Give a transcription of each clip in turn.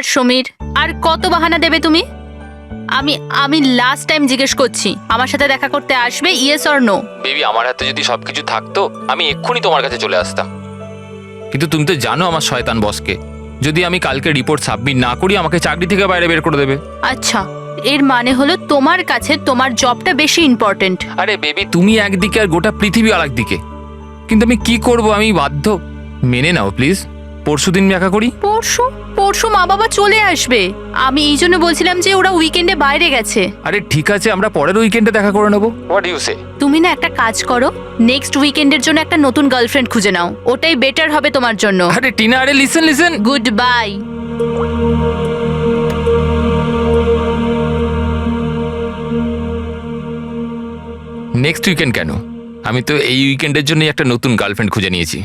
আর সমীর, আর কত বাহানা দেবে তুমি? আমি আমি লাস্ট টাইম জিজ্ঞেস করছি, আমার সাথে দেখা করতে আসবে, ইয়েস অর নো? বেবি, আমার হাতে যদি সবকিছু থাকতো আমি এক্ষুনি তোমার কাছে চলে আসতাম, কিন্তু তুমি তো জানো আমার শয়তান বসকে। যদি আমি কালকে রিপোর্ট সাবমিট না করি আমাকে চাকরি থেকে বাইরে বের করে দেবে। আচ্ছা, এর মানে হলো তোমার কাছে তোমার জবটা বেশি ইম্পর্টেন্ট। আরে বেবি, তুমি একদিকে আর গোটা পৃথিবী আরেক দিকে, কিন্তু আমি কি করব, আমি বাধ্য। মেনে নাও প্লিজ, পরশুদিন দেখা করি। পরশু? পরশু মা বাবা চলে আসবে। আমি এই জন্য বলছিলাম যে ওরা উইকেন্ডে বাইরে গেছে। আরে ঠিক আছে, আমরা পরের উইকেন্ডে দেখা করে নেবো। হোয়াট ইউ সে? তুমি না একটা কাজ করো, নেক্সট উইকেন্ডের জন্য একটা নতুন গার্লফ্রেন্ড খুঁজে নাও, ওটাই বেটার হবে তোমার জন্য। আরে টিনা, আরে listen. Good bye. Next weekend কেন? আমি তো এই উইকেন্ডের জন্য একটা নতুন গার্লফ্রেন্ড খুঁজে নিয়েছি।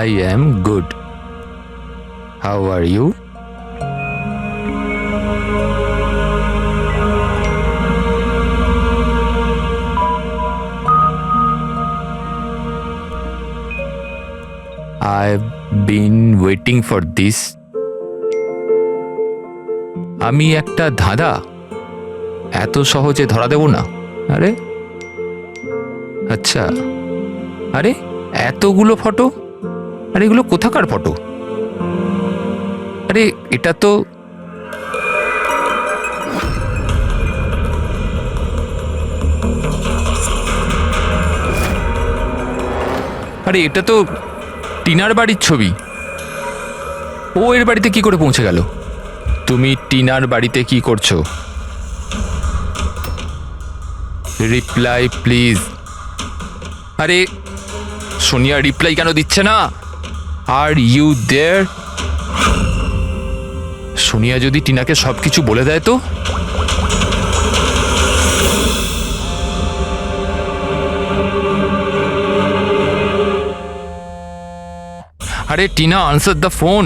I am good. How are you? I've been waiting for this. আমি একটা ধাঁধা এত সহজে ধরা দেব না। আরে আচ্ছা, আরে এতগুলো ফটো, আরে এগুলো কোথাকার ফটো? আরে এটা তো এটা তো টিনার বাড়ির ছবি। ও এর বাড়িতে কি করে পৌঁছে গেল? তুমি টিনার বাড়িতে কি করছো? Reply please. আরে সোনিয়া রিপ্লাই কেন দিচ্ছে না? Are you there? সোনিয়া যদি টিনাকে সবকিছু বলে দেয় তো? আরে Tina, answer the phone.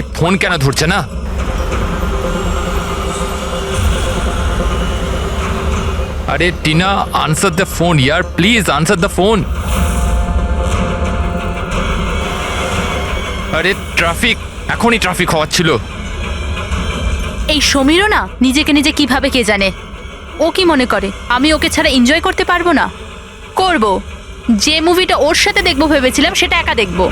A phone কেন ধরছে না? আরে Tina, answer the phone year, please answer the phone. আরে ট্রাফিক, এখনই ট্রাফিক হওয়াচ্ছিল। এই সমীরও না নিজেকে নিজে কিভাবে কে জানে। ও কি মনে করে আমি ওকে ছাড়া এনজয় করতে পারবো না? করব। যে মুভিটা ওর সাথে দেখবো ভেবেছিলাম সেটা একা দেখবো।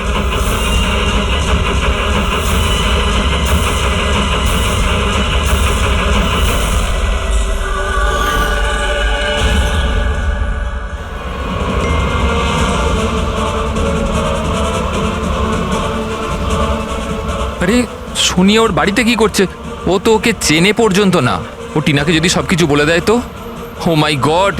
আরে সোনিয়া ওর বাড়িতে কি করছে? ও তো ওকে চেনে পর্যন্ত না। ও টিনাকে যদি সবকিছু বলে দেয় তো? Oh my God!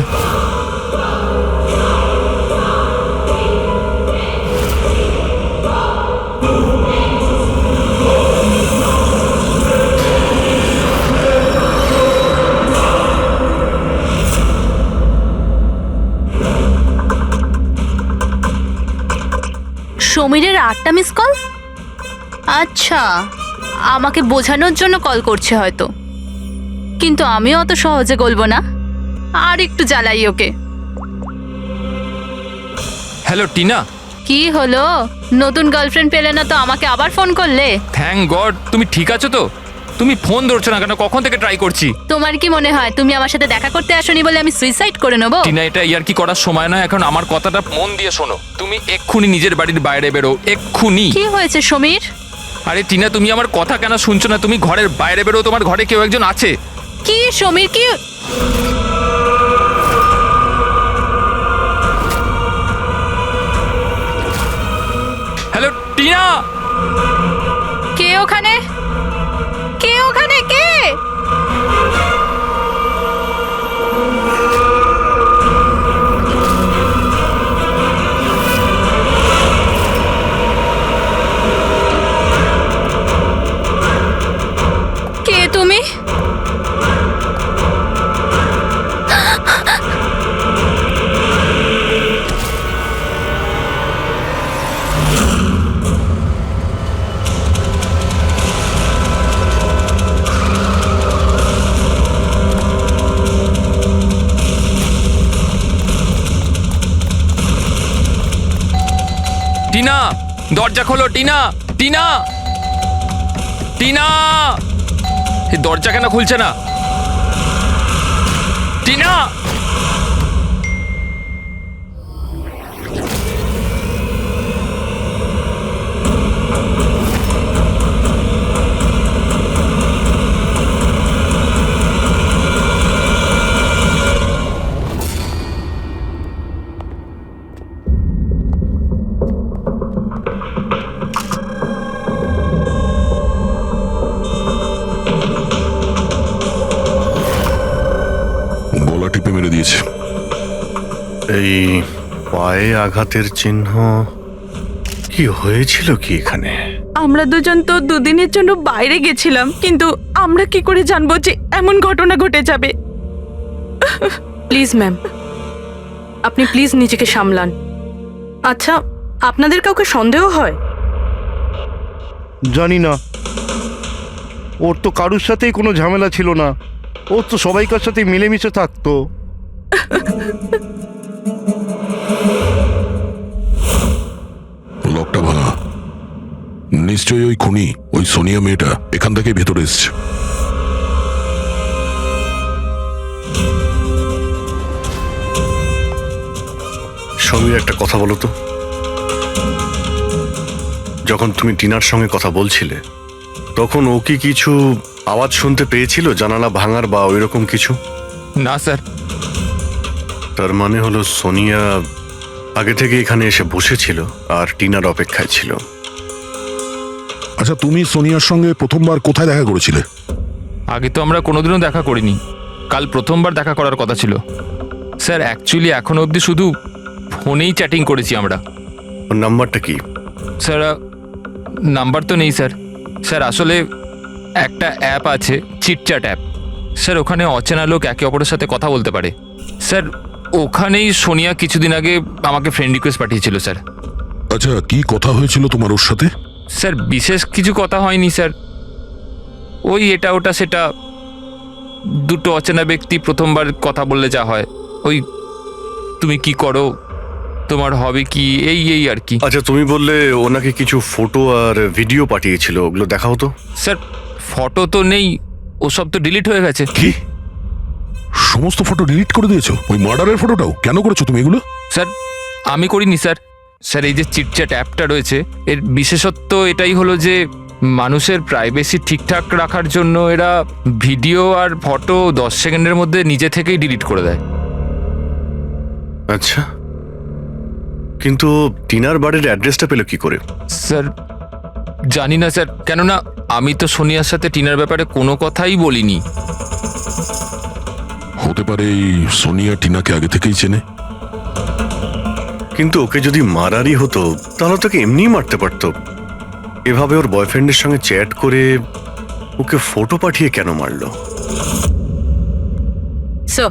সমীরের 8টা মিস কল? আচ্ছা, আমাকে বোঝানোর জন্য কল করছে হয়তো, কিন্তু আমিও অত সহজে গলবো না। আর একটু জ্বালাই ওকে। হ্যালো টিনা। কি হলো? নতুন গার্লফ্রেন্ড পেলে না তো আমাকে আবার ফোন করলে? থ্যাংক গড, তুমি ঠিক আছো তো? তুমি ফোন ধরছো না কেন? কখন থেকে ট্রাই করছি। তোমার কি মনে হয় তুমি আমার সাথে দেখা করতে আসোনি বলে আমি সুইসাইড করে নেবো? টিনা, এটা ইয়ার কি করার সময় নয় এখন। আমার কথাটা মন দিয়ে শোনো। তুমি এক্ষুনি নিজের বাড়ির বাইরে বেরো, এক্ষুনি। কি হয়েছে সমীর? আরে টিনা, তুমি আমার কথা কেন শুনছো না? তুমি ঘরের বাইরে বেরো, তোমার ঘরে কেউ একজন আছে। কি সমীর, কি? হ্যালো টিনা। কে ওখানে? কে ওখানে? কে? কে তুমি? টিনা, দরজা খোলো টিনা। টিনা, টিনা, এই দরজা কেন খুলছে না? টিনা, গলা টিপে মেরে দিয়েছে। এই পায়ে আঘাতের চিহ্ন, কি হয়েছিল কি এখানে? আমরা দুজন তো দুদিনের জন্য বাইরে গেছিলাম, কিন্তু আমরা কি করে জানবো যে এমন ঘটনা ঘটে যাবে? প্লিজ ম্যাম, আপনি প্লিজ নিজেকে সামলান। আচ্ছা, আপনাদের কাউকে সন্দেহ হয়? জানি না, ওর তো কারুর সাথেই কোনো ঝামেলা ছিল না। ওর তো সবাইকার সাথে মিলেমিশে থাকতো। লকটা ভাঙা, নিশ্চয়ই ওই খুনি, ওই সোনিয়া মেয়েটা এখান থেকে ভেতরে এসছে। সমীর, একটা কথা বলো তো, যখন তুমি টিনার সঙ্গে কথা বলছিলে তখন ও কি কিছু আওয়াজ শুনতে পেয়েছিল, জানালা ভাঙার বা ওইরকম কিছু? না স্যার। তার মানে হলো সোনিয়া আগে থেকে এখানে এসে বসেছিল আর টিনার অপেক্ষায় ছিল। আচ্ছা, তুমি সোনিয়ার সঙ্গে প্রথমবার কোথায় দেখা করেছিলে? আগে তো আমরা কোনোদিনও দেখা করিনি, কাল প্রথমবার দেখা করার কথা ছিল স্যার। অ্যাকচুয়ালি এখনো অবধি শুধু ফোনেই চ্যাটিং করেছি আমরা। ওর নাম্বারটা কি? স্যার, নাম্বার তো নেই স্যার। স্যার আসলে একটা অ্যাপ আছে, চিটচ্যাট অ্যাপ স্যার, ওখানে অচেনা লোক একে অপরের সাথে কথা বলতে পারে স্যার। ওখানেই সোনিয়া কিছুদিন আগে আমাকে ফ্রেন্ড রিকোয়েস্ট পাঠিয়েছিল স্যার। আচ্ছা, কি কথা হয়েছিল তোমার ওর সাথে? স্যার বিশেষ কিছু কথা হয়নি স্যার, ওই এটা ওটা সেটা। দুটো অচেনা ব্যক্তি প্রথমবার কথা বললে যা হয়, ওই তুমি কি করো, তোমার হবি কি, এই এই আর কি। আচ্ছা, তুমি বললে ও নাকি কিছু ফটো আর ভিডিও পাঠিয়েছিল, ওগুলো দেখাও তো। স্যার ফটো তো নেই, ওসব তো ডিলিট হয়ে গেছে। কি সমস্ত ফটো ডিলিট করে দিয়েছো? ওই মার্ডারের ফটোটাও? কেন করেছো তুমি এগুলো? স্যার আমি করিনি স্যার। স্যার এই যে চিটচ্যাট অ্যাপটা রয়েছে, এর বিশেষত্ব এটাই হলো যে মানুষের প্রাইভেসি ঠিকঠাক রাখার জন্য এরা ভিডিও আর ফটো 10 সেকেন্ডের মধ্যে নিজে থেকেই ডিলিট করে দেয়। আচ্ছা, কিন্তু টিনার বাড়ির অ্যাড্রেসটা পেলো কি করে? স্যার জানি না স্যার, কেননা আমি তো সোনিয়ার সাথে টিনার ব্যাপারে কোনো কথাই বলিনি। হতে পারে এই সোনিয়া টিনাকে আগে থেকেই চেনে। কিন্তু ওকে যদি মারারই হতো তাহলে তোকে এমনিই মারতে পারতো। এভাবে ওর বয়ফ্রেন্ডের সঙ্গে চ্যাট করে ওকে ফটো পাঠিয়ে কেন মারলো? স্যার,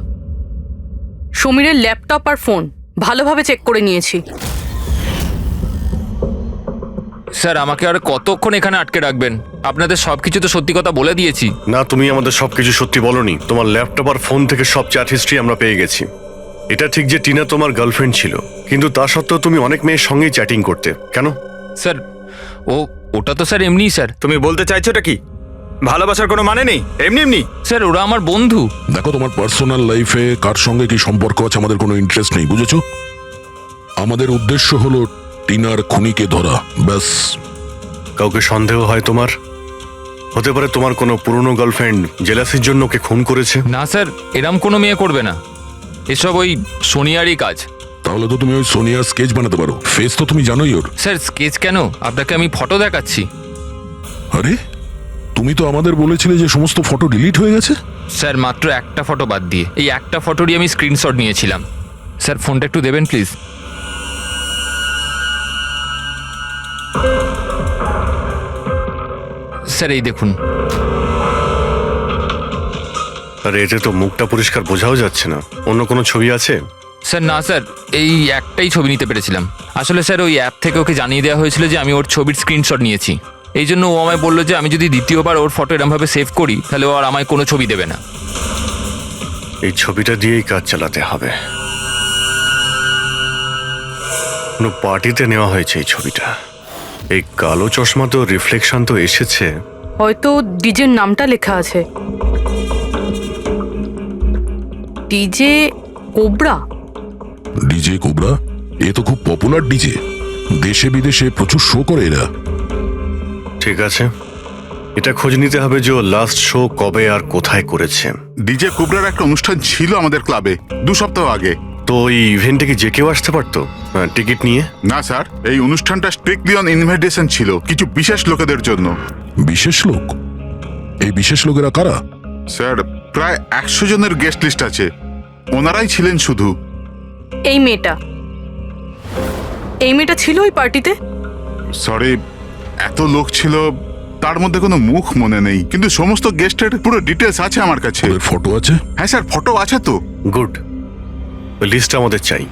সমীরের ল্যাপটপ আর ফোন ভালোভাবে চেক করে নিয়েছি। স্যার আমাকে আর কতক্ষণ এখানে আটকে রাখবেন? আপনাদের সব কিছু তো সত্যি কথা বলে দিয়েছি। না, তুমি আমাদের সবকিছু সত্যি বলনি। তোমার ল্যাপটপ আর ফোন থেকে সব চ্যাট হিস্ট্রি আমরা পেয়ে গেছি। এটা ঠিক যে টিনা তোমার গার্লফ্রেন্ড ছিল, কিন্তু তা সত্ত্বেও তুমি অনেক মেয়ের সঙ্গেই চ্যাটিং করতে, কেন? স্যার ওটা তো স্যার এমনিই স্যার। তুমি বলতে চাইছোটা কি? ভালোবাসার কোনো মানে নেই, এমনি এমনি? স্যার ওরা আমার বন্ধু। দেখো, তোমার পার্সোনাল লাইফে কার সঙ্গে কি সম্পর্ক আছে আমাদের কোনো ইন্টারেস্ট নেই, বুঝেছো? আমাদের উদ্দেশ্য হলো টিনার খুনিকে ধরা, ব্যাস। কাউকে সন্দেহ হয় তোমার? হতে পারে তোমার কোনো পুরনো গার্লফ্রেন্ড জেলাসির জন্য ওকে খুন করেছে। না স্যার, এরম কোনো মেয়ে করবে না, এসব ওই সোনিয়ারই কাজ। তাহলে তো তুমি ওই সোনিয়ার স্কেচ বানাতে পারো, ফেস তো তুমি জানোই ওর। স্যার স্কেচ কেন, আপনাকে আমি ফটো দেখাচ্ছি। আরে, তুমি তো আমাদের বলেছিলে যে সমস্ত ফটো ডিলিট হয়ে গেছে। স্যার মাত্র একটা ফটো বাদ দিয়ে, এই একটা ফটোরই আমি স্ক্রিনশট নিয়েছিলাম। স্যার ফোনটা একটু দেবেন প্লিজ। স্যার এই দেখুন। আর এতে তো মুখটা পরিষ্কার বোঝাও যাচ্ছে না, অন্য কোনো ছবি আছে? স্যার না স্যার, এই একটাই ছবি নিতে পেরেছিলাম। আসলে স্যার ওই অ্যাপ থেকে ওকে জানিয়ে দেওয়া হয়েছিল যে আমি ওর ছবির স্ক্রিনশট নিয়েছি, এই জন্য ও আমায় বললো যে আমি যদি দ্বিতীয়বার ওর ফটো এরমভাবে সেভ করি তাহলে ও আর আমায় কোনো ছবি দেবে না। এই ছবিটা দিয়েই কাজ চালাতে হবে। কোনো পার্টিতে নেওয়া হয়েছে এই ছবিটা। এই কালো চশমা তো রিফ্লেকশন তো এসেছে। হয়তো ডিজের নামটা লেখা আছে, ডিজে কোবরা। ডিজে কোবরা, এ তো খুব পপুলার ডিজে, দেশে বিদেশে প্রচুর শো করে এরা। ঠিক আছে, এটা খোঁজ নিতে হবে যে লাস্ট শো কবে আর কোথায় করেছে। ডিজে কুবরার একটা অনুষ্ঠান ছিল আমাদের ক্লাবে 2 সপ্তাহ আগে। তো এই ইভেন্টে কি যে কেউ আসতে পারতো টিকিট নিয়ে? না স্যার, এই অনুষ্ঠানটা স্ট্রিক্টলি অন ইনভাইটেশন ছিল, কিছু বিশেষ লোকেদের জন্য। বিশেষ লোক? এই বিশেষ লোকেরা কারা? স্যার, প্রায় 100 জনের গেস্ট লিস্ট আছে, ওনারাই ছিলেন শুধু। এই মেয়েটা ছিল ওই পার্টিতে? সরি, এত লোক ছিল, তার মধ্যে কোনো মুখ মনে নেই, কিন্তু সমস্ত গেস্টের পুরো ডিটেলস আছে আমার কাছে। ওদের ফটো আছে? হ্যাঁ স্যার, ফটো আছে তো। গুড, লিস্ট আমাদের চাই।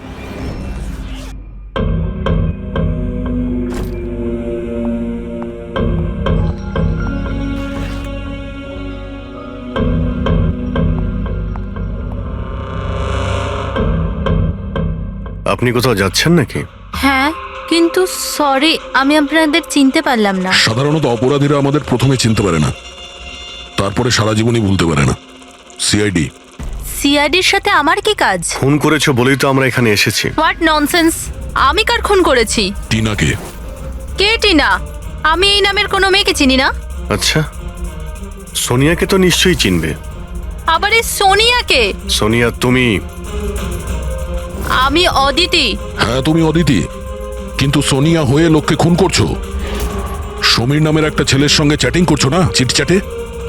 আপনি কোথাও যাচ্ছেন নাকি? হ্যাঁ, কিন্তু সরি, আমি আপনাদের চিনতে পারলাম না। সাধারণত অপরাধীরা আমাদের প্রথমে চিনতে পারে না, তারপরে সারা জীবনই ভুলতে পারে না। সিআইডি। সিআইডির সাথে আমার কি কাজ? খুন করেছো বলেই তো আমরা এখানে এসেছি। What nonsense! আমি কার খুন করেছি? টিনাকে। কে টিনা? আমি এই নামের কোনো মেয়েকে চিনি না। আচ্ছা, সোনিয়াকে তো নিশ্চয়ই চিনবে। আবার এই সোনিয়াকে? সোনিয়া তুমি? আমি অদিতি। হ্যাঁ, তুমি অদিতি, কিন্তু সোনিয়া হয়ে লোককে খুন করছো। সমীর নামের একটা ছেলের সঙ্গে চ্যাটিং করছো না, চিটচ্যাটে,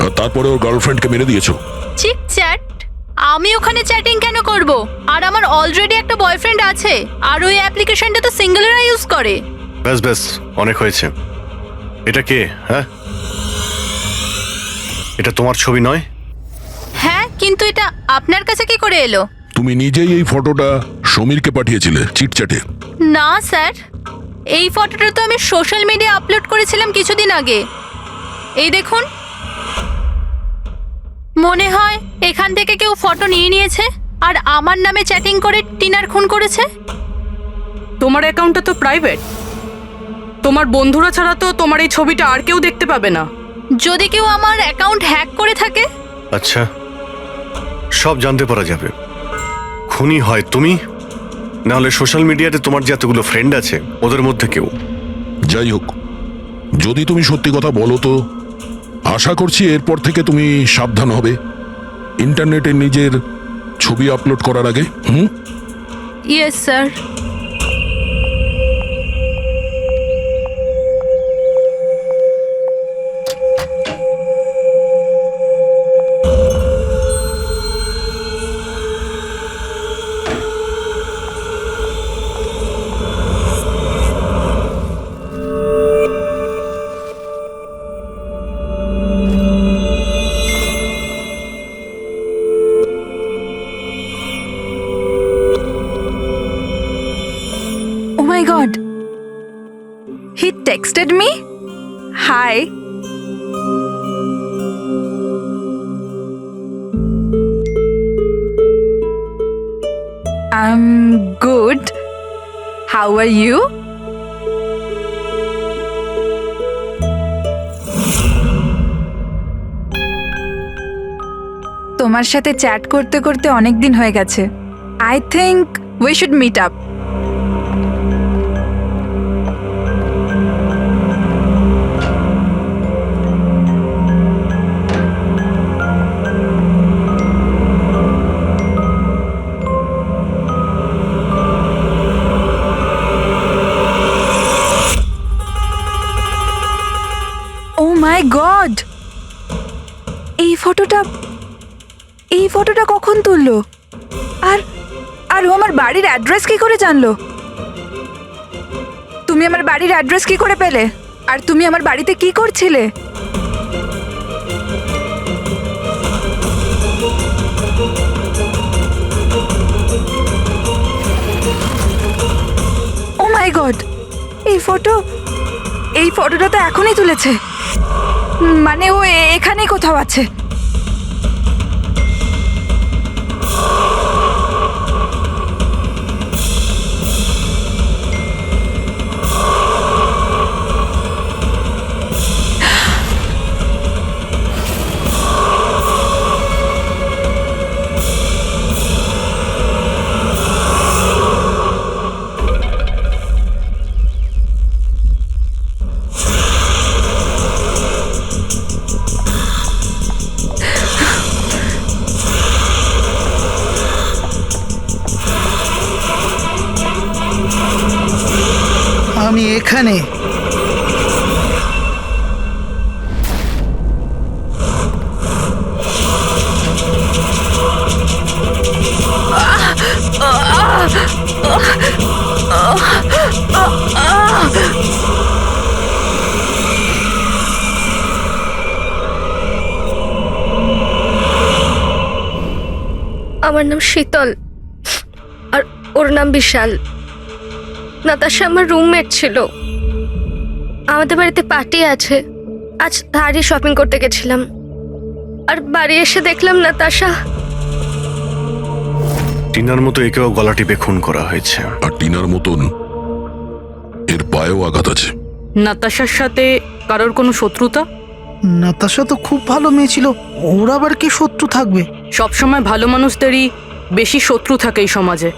আর তারপরে ওর গার্লফ্রেন্ডকে মেরে দিয়েছো। Cheat chat? আমি ওখানে চ্যাটিং কেন করব? আর আমার অলরেডি একটা বয়ফ্রেন্ড আছে, আর ওই অ্যাপ্লিকেশনটা তো সিঙ্গেলরা ইউজ করে। ব্যাস ব্যাস, অনেক হয়েছে। এটা কে? হ্যাঁ, এটা তোমার ছবি নয়? হ্যাঁ, কিন্তু এটা আপনার কাছে কি করে এলো? তুমি নিজেই এই ফটোটা সমীরকে পাঠিয়েছিলে চিটচ্যাটে। না স্যার, এই ফটোটা তো আমি সোশ্যাল মিডিয়া আপলোড করেছিলাম কিছুদিন আগে। এই দেখুন, মনে হয় এখান থেকে কেউ ফটো নিয়ে নিয়েছে আর আমার নামে চ্যাটিং করে টিনার খুন করেছে। তোমার অ্যাকাউন্টটা তো প্রাইভেট, তোমার বন্ধুরা ছাড়া তো তোমার এই ছবিটা আর কেউ দেখতে পাবে না। যদি কেউ আমার অ্যাকাউন্ট হ্যাক করে থাকে? আচ্ছা, সব জানতে পারা যাবে। খুনি হয় তুমি, না হলে সোশ্যাল মিডিয়াতে তোমার যে এতগুলো ফ্রেন্ড আছে ওদের মধ্যে কেউ। যাই হোক, যদি তুমি সত্যি কথা বলো তো আশা করছি এরপর থেকে তুমি সাবধান হবে ইন্টারনেটে নিজের ছবি আপলোড করার আগে। Yes sir. Oh my god. He texted me? Hi. I'm good. How are you? তোমার সাথে চ্যাট করতে করতে অনেক দিন হয়ে গেছে। I think we should meet up. Oh my god! এই ফটোটা কখন তুললো? আর ও আমার বাড়ির অ্যাড্রেস কি করে জানলো? তুমি আমার বাড়ির অ্যাড্রেস কি করে পেলে? আর তুমি আমার বাড়িতে কি করছিলে? ও মাই গড! এই ফটোটা তো এখনই তুলেছে। মানে ও এখানেই কোথাও আছে। আমি এখানে। আমার নাম শীতল আর ওর নাম বিশাল। নাতাশা আমার রুমমেট ছিল। আমাদের বাড়িতে পার্টি আছে, আজ ধারে শপিং করতে গেছিলাম আর বাড়ি এসে দেখলাম নাতাশা। টিনার মতো একেও গলা টিপে খুন করা হয়েছে। আর টিনার মতন এর পায়েও আঘাত আছে। নাতাশার সাথে কারোর কোনো শত্রুতা? নাতাশা তো খুব ভালো মেয়ে ছিল, ওর আবার কি শত্রু থাকবে? সবসময় ভালো মানুষদেরই বেশি শত্রু থাকে এই সমাজে।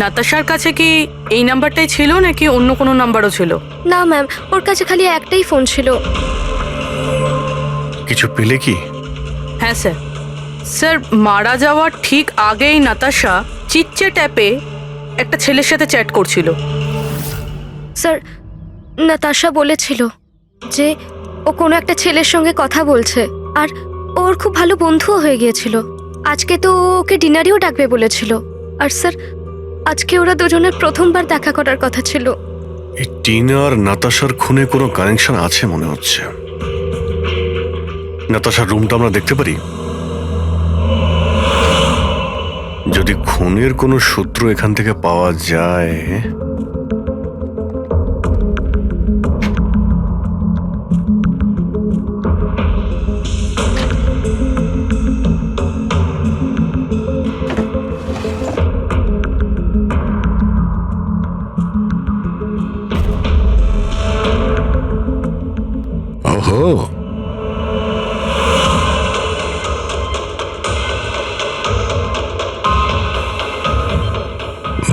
নাতাশার কাছে কি এই নাম্বারটাই ছিল নাকি অন্য কোনো নাম্বারও ছিল? না ম্যাম, ওর কাছে খালি একটাই ফোন ছিল। কিছু পেলে কি? হ্যাঁ স্যার। স্যার, মারা যাওয়ার ঠিক আগেই নাতাশা চিটচ্যাট অ্যাপে একটা ছেলের সাথে চ্যাট করছিল। স্যার, নাতাশা বলেছিল যে ও কোনো একটা ছেলের সঙ্গে কথা বলছে আর ওর খুব ভালো বন্ধুও হয়ে গিয়েছিল। আজকে তো ও ওকে ডিনারেও ডাকবে বলেছিল। আর স্যার, আজকে ওরা দুজনের প্রথমবার দেখা করার কথা ছিল। এই টিনা আর নাতাশার খুনে কোনো কানেকশন আছে মনে হচ্ছে। নাতাশার রুমটা আমরা দেখতে পারি? যদি খুনের কোনো সূত্র এখান থেকে পাওয়া যায়। ওহো,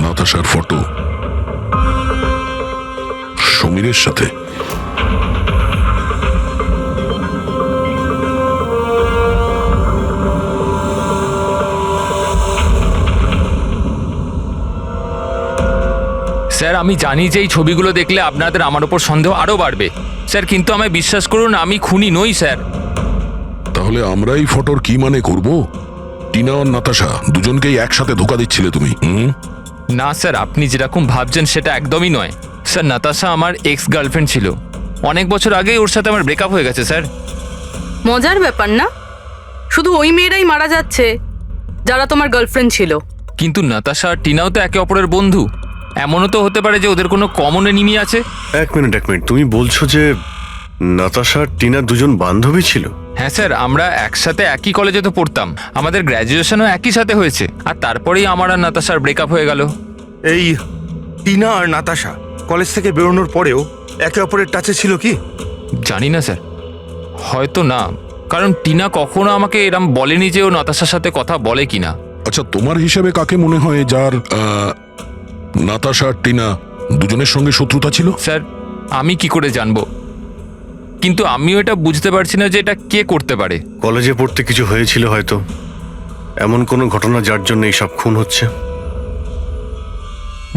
নাতাশার ফটো সমীরের সাথে। স্যার আমি জানি যে এই ছবিগুলো দেখলে আপনাদের আমার ওপর সন্দেহ আরও বাড়বে স্যার, কিন্তু আমায় বিশ্বাস করুন আমি খুনি নই স্যার। তাহলে আমরা এই ফটোর কি মানে করব? টিনা আর নাতাশা দুজনকেই একসাথে ধোকা দিচ্ছিলে তুমি। না স্যার, আপনি যেরকম ভাবছেন সেটা একদমই নয় স্যার। নাতাশা আমার এক্স গার্লফ্রেন্ড ছিল, অনেক বছর আগেই ওর সাথে আমার ব্রেকআপ হয়ে গেছে স্যার। মজার ব্যাপার না? শুধু ওই মেয়েরাই মারা যাচ্ছে যারা তোমার গার্লফ্রেন্ড ছিল। কিন্তু নাতাশা আর টিনাও তো একে অপরের বন্ধু। এমনও তো হতে পারে যে ওদের কোনো কমন এনিমি আছে। এক মিনিট, তুমি বলছো যে নাতাশা আর টিনা দুজন বান্ধবী ছিল? হ্যাঁ স্যার, আমরা একসাথে একই কলেজে তো পড়তাম, আমাদের গ্র্যাজুয়েশনও একই সাথে হয়েছে। আর তারপরেই আমার আর নাতাশার ব্রেকআপ হয়ে গেল। এই টিনা আর নাতাশা কলেজ থেকে বেরোনোর পরেও একে অপরের টাচে ছিল কি? জানি না স্যার, হয়তো না, কারণ টিনা কখনো আমাকে এরম বলেনি যে ও নাতাশার সাথে কথা বলে কিনা। আচ্ছা, তোমার হিসেবে কাকে মনে হয় যার নাতাশা আর টিনা দুজনের সঙ্গে শত্রুতা ছিল? স্যার আমি কি করে জানবো, কিন্তু আমিও এটা বুঝতে পারছি না যে এটা কে করতে পারে। কলেজে পড়তে কিছু হয়েছিল হয়তো, এমন কোনো ঘটনা যার জন্য এইসব খুন হচ্ছে।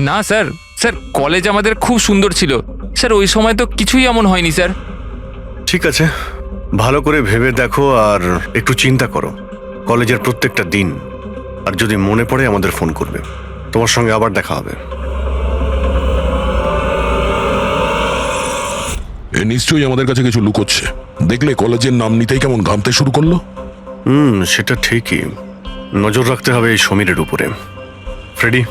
না স্যার, স্যার কলেজ আমাদের খুব সুন্দর ছিল স্যার, ওই সময় তো কিছুই এমন হয়নি স্যার। ঠিক আছে, ভালো করে ভেবে দেখো আর একটু চিন্তা করো কলেজের প্রত্যেকটা দিন। আর যদি মনে পড়ে আমাদের ফোন করবে, তোমার সঙ্গে আবার দেখা হবে। এ নিশ্চয়ই আমাদের কাছে কিছু লুকোচ্ছে। দেখলে কলেজের নাম নিতেই কেমন ঘামতে শুরু করলো। সেটা ঠিকই, নজর রাখতে হবে এই সমীরের উপরে। ফ্রেডি,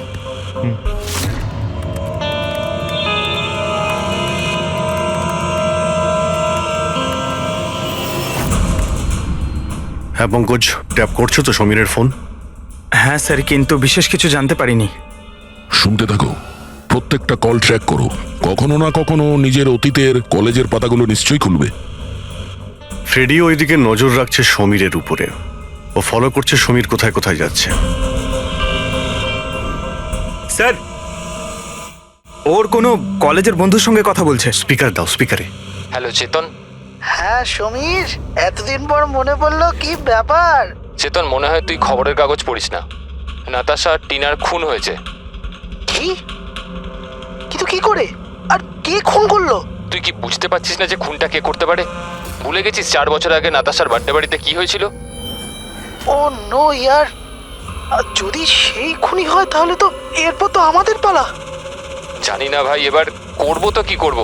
হ্যাঁ পঙ্কজ, ট্যাপ করছো তো সমীরের ফোন? হ্যাঁ স্যার, কিন্তু বিশেষ কিছু জানতে পারিনি। শুনতে থাকো, প্রত্যেকটা কল ট্র্যাক করো। কখনো না কখনো নিজের অতীতের কলেজের পাতাগুলো নিশ্চয়ই খুলবে। ফ্রেডি ওইদিকে নজর রাখছে সমীরের উপরে, ও ফলো করছে সমীর কোথায় কোথায় যাচ্ছে। স্যার, ওর কোনো কলেজের বন্ধুর সঙ্গে কথা বলছে। স্পিকার দাও, স্পিকারে। হ্যালো চেতন। হ্যাঁ সমীর, এতদিন পর মনে পড়লো, কি ব্যাপার? চেতন, মনে হয় তুই খবরের কাগজ পড়িস না। নাতাশা আর টিনার খুন হয়েছে। কি কিন্তু কি করে? আর কে খুন করলো? তুই কি বুঝতে পারছিস না যে খুনটা কে করতে পারে? ভুলে গেছিস 4 বছর আগে নাতাশার বার্থডে বাড়িতে কি হয়েছিল? ও নো ইয়ার, যদি সেই খুনি হয় তাহলে তো এরপর তো আমাদের পালা। জানি না ভাই, এবার করবো তো কি করব।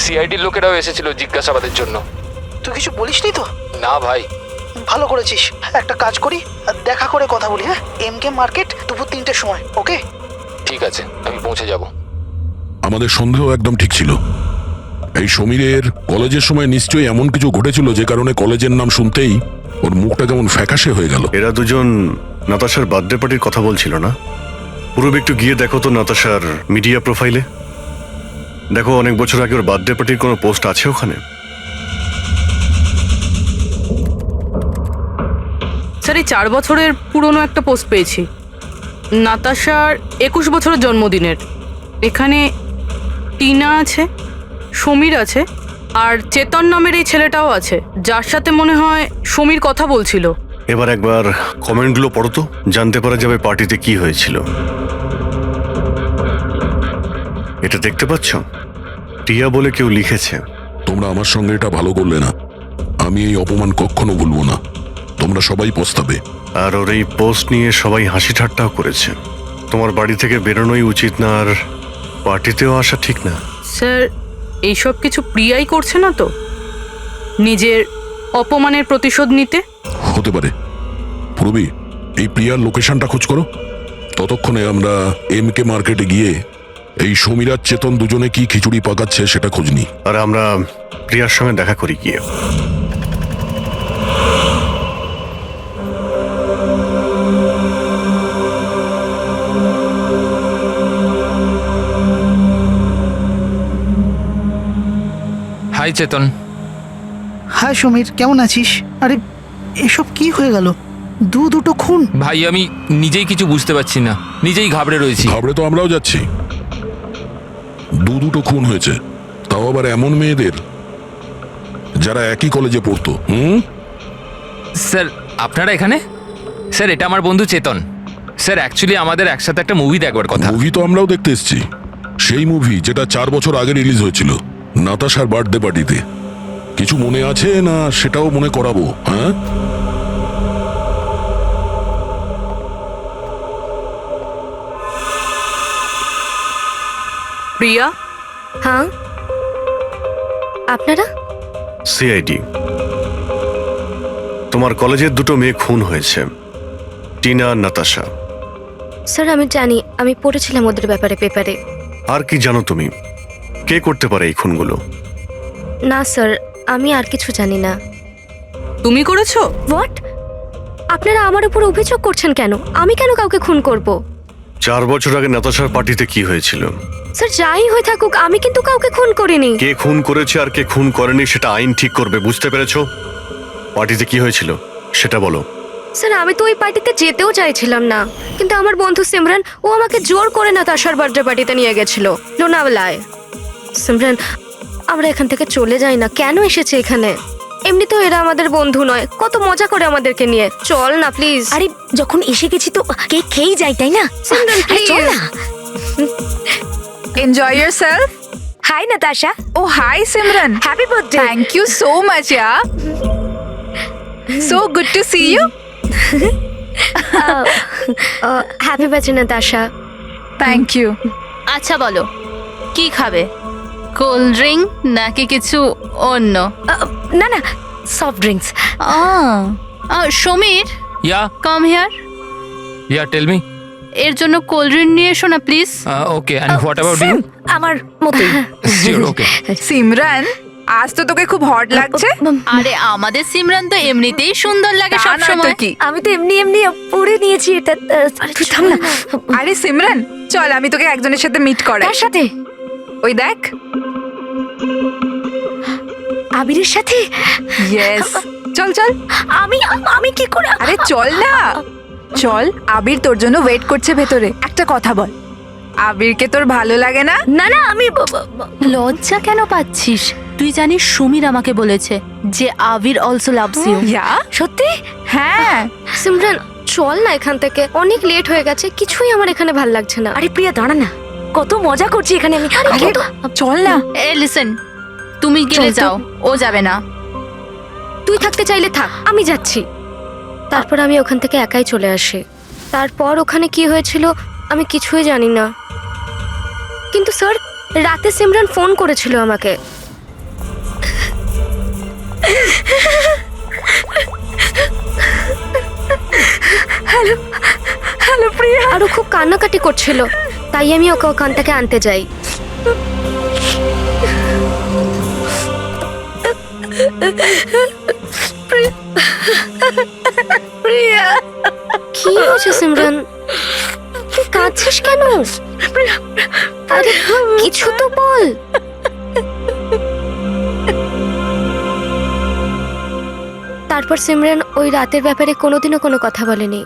সিআইডির লোকেরাও এসেছিল জিজ্ঞাসাবাদের জন্য। তুই কিছু বলিসনি তো? না ভাই। ভালো করেছিস। একটা কাজ করি, দেখা করে কথা বলি। হ্যাঁ, এমকে মার্কেট দুপুর 3টের সময়। ওকে, ঠিক আছে, আমি পৌঁছে যাব। আমাদের সন্দেহ একদম ঠিক ছিল। এই সমীরের কলেজের সময় নিশ্চয়ই এমন কিছু ঘটেছিল যে কারণে কলেজের নাম শুনতেই ওর মুখটা কেমন ফ্যাকাশে হয়ে গেল। এরা দুজন নাতাশার বার্থডে পার্টির কথা বলছিল না? পূর্বে একটু গিয়ে দেখো তো নাতাশার মিডিয়া প্রোফাইলে। দেখো অনেক বছর আগে ওর বার্থডে পার্টির কোনো পোস্ট আছে ওখানে? স্যার, এই 4 বছরের পুরনো একটা পোস্ট পেয়েছি, নাতাশার 21 বছরের জন্মদিনের। এখানে টিনা আছে, সমীর আছে, আর চেতন নামের এই ছেলেটাও আছে, যার সাথে মনে হয় সমীর কথা বলছিল। এবার একবার কমেন্টগুলো পড়ো তো, জানতে পারা যাবে পার্টিতে কি হয়েছিল। এটা দেখতে পাচ্ছ? টিয়া বলে কেউ লিখেছে। তোমরা আমার সঙ্গে এটা ভালো করলে না। আমি এই অপমান কখনো ভুলবো না। তোমরা সবাই পস্তাবে। আর ওর এই পোস্ট নিয়ে সবাই হাসি ঠাট্টাও করেছে। তোমার বাড়ি থেকে বেরোনোই উচিত না, আর পার্টিতেও আসা ঠিক না। স্যার, এইসব কিছু প্রিয়াই করছে না তো, নিজের অপমানের প্রতিশোধ নিতে? হতে পারে। পূর্বী, এই প্রিয়ার লোকেশনটা খোঁজ করো। ততক্ষণে আমরা এমকে মার্কেটে গিয়ে এই সমীর আর চেতন দুজনে কি খিচুড়ি পাকাচ্ছে সেটা খোঁজ নিই। আর আমরা প্রিয়ার সঙ্গে দেখা করি গিয়ে। হাই চেতন। হাই সমীর, কেমন আছিস? আরে এসব কি হয়ে গেল? দুটো খুন। ভাই আমি নিজেই কিছু বুঝতে পারছি না, নিজেই ঘাবড়ে রয়েছি। ঘাবড়ে তো আমরাও যাচ্ছি। দুটো খুন হয়েছে, তাও আবার এমন মেয়েদের যারা একই কলেজে পড়তো। স্যার আপনারা এখানে? স্যার এটা আমার বন্ধু চেতন। স্যার অ্যাকচুয়ালি আমাদের একসাথে একটা মুভি দেখবার কথা। মুভি তো আমরাও দেখতে এসেছি। সেই মুভি যেটা 4 বছর আগে রিলিজ হয়েছিল নাতাশার বার্থডে পার্টিতে। কিছু মনে আছে না সেটাও মনে করাবো? হ্যাঁ, প্রিয়া? হ্যাঁ, আপনারা? সিআইডি। তোমার কলেজের দুটো মেয়ে খুন হয়েছে, টিনা আর নাতাশা। স্যার আমি জানি, আমি পড়েছিলাম ওদের ব্যাপারে পেপারে। আর কি জানো তুমি? কে করতে পারে এই খুনগুলো? না স্যার, আমি আর কিছু জানি না। তুমি করেছো? হোয়াট? আপনারা আমার উপর অভিযোগ করছেন কেন? আমি কেন কাউকে খুন করব? 4 বছর আগে নাতাশার পার্টিতে কি হয়েছিল? স্যার যাই হয়ে থাকুক, আমি কিন্তু কাউকে খুন করিনি। কে খুন করেছে আর কে খুন করেনি সেটা আইন ঠিক করবে, বুঝতে পেরেছো? পার্টিতে কি হয়েছিল সেটা বলো। স্যার আমি তো ওই পার্টিতে যেতেও চাইছিলাম না, কিন্তু আমার বন্ধু সিমরান ও আমাকে জোর করে নাতাশার বার্থডে পার্টিতে নিয়ে গেছিল লোনাওয়ালায়। সিমরান, আমরা এখান থেকে চলে যাই না। কেন এসেছে এখানে? এমনিতেও এরা আমাদের বন্ধু নয়, কত মজা করে আমাদেরকে নিয়ে। চল না প্লিজ। আরে যখন এসে গেছি তো কেক খেয়েই যাই, তাই না? সিমরান চল প্লিজ। না। Enjoy yourself. Hi Natasha. Oh, hi Simran. Happy birthday. Thank you so much, yeah. So good to see you. Happy birthday Natasha. Thank you. আচ্ছা বলো, কি খাবে? কোল্ড ড্রিঙ্ক নাকি কিছু অন্য? না না, soft drinks. Samir, ya come here. Ya tell me. এর জন্য কোল্ড ড্রিঙ্ক নিয়ে এসো না please. Okay, and what about you? আমার মতোই। শিওর, ওকে। সিমরান, আজ তো তোকে খুব হট লাগছে। আরে আমাদের সিমরান তো এমনিতেই সুন্দর লাগে তা সব নয় তো সময়। কি? আমি তো এমনি এমনি পরে নিয়েছি এটা। তুই থাম না। আরে সিমরান, চল আমি তোকে একজনের সাথে মিট করাই। কার সাথে? ওই দেখ। আবিরের সাথে? ইয়েস, চল চল। আমি আমি কি করে? আরে চল না, চল। আবির তোর জন্য ওয়েট করছে ভেতরে। একটা কথা বল, আবিরকে তোর ভালো লাগে না? না না, আমি লজ্জা কেন পাচ্ছিস? তুই জানিস সমীর আমাকে বলেছে যে আবির অলসো লাভস ইউ। ইয়া, সত্যি? হ্যাঁ। সিমরান চল না এখান থেকে, অনেক লেট হয়ে গেছে, কিছুই আমার এখানে ভাল লাগছে না। আরে প্রিয়া দাঁড়া না। কত মজা করছি এখানে আমি। আরে চল না। এ লিসেন, তুমি গেলে চল তো। যাও, ও যাবে না। তুই থাকতে চাইলে থাক, আমি যাচ্ছি। তারপর আমি ওখান থেকে একাই চলে আসি। তারপর ওখানে কি হয়েছিল আমি কিছুই জানি না, কিন্তু স্যার রাতে সিমরান ফোন করেছিল আমাকে। হ্যালো প্রিয়া। আরো খুব কান্নাকাটি করছিল, তাই আমি ওকে ওখান থেকে আনতে যাই। প্রিয়া কি হয়েছে সিমরান, তুই কাঁদছিস কেন? আরে কিছু তো বল। তারপর সিমরান ওই রাতের ব্যাপারে কোনোদিনও কোনো কথা বলেনি।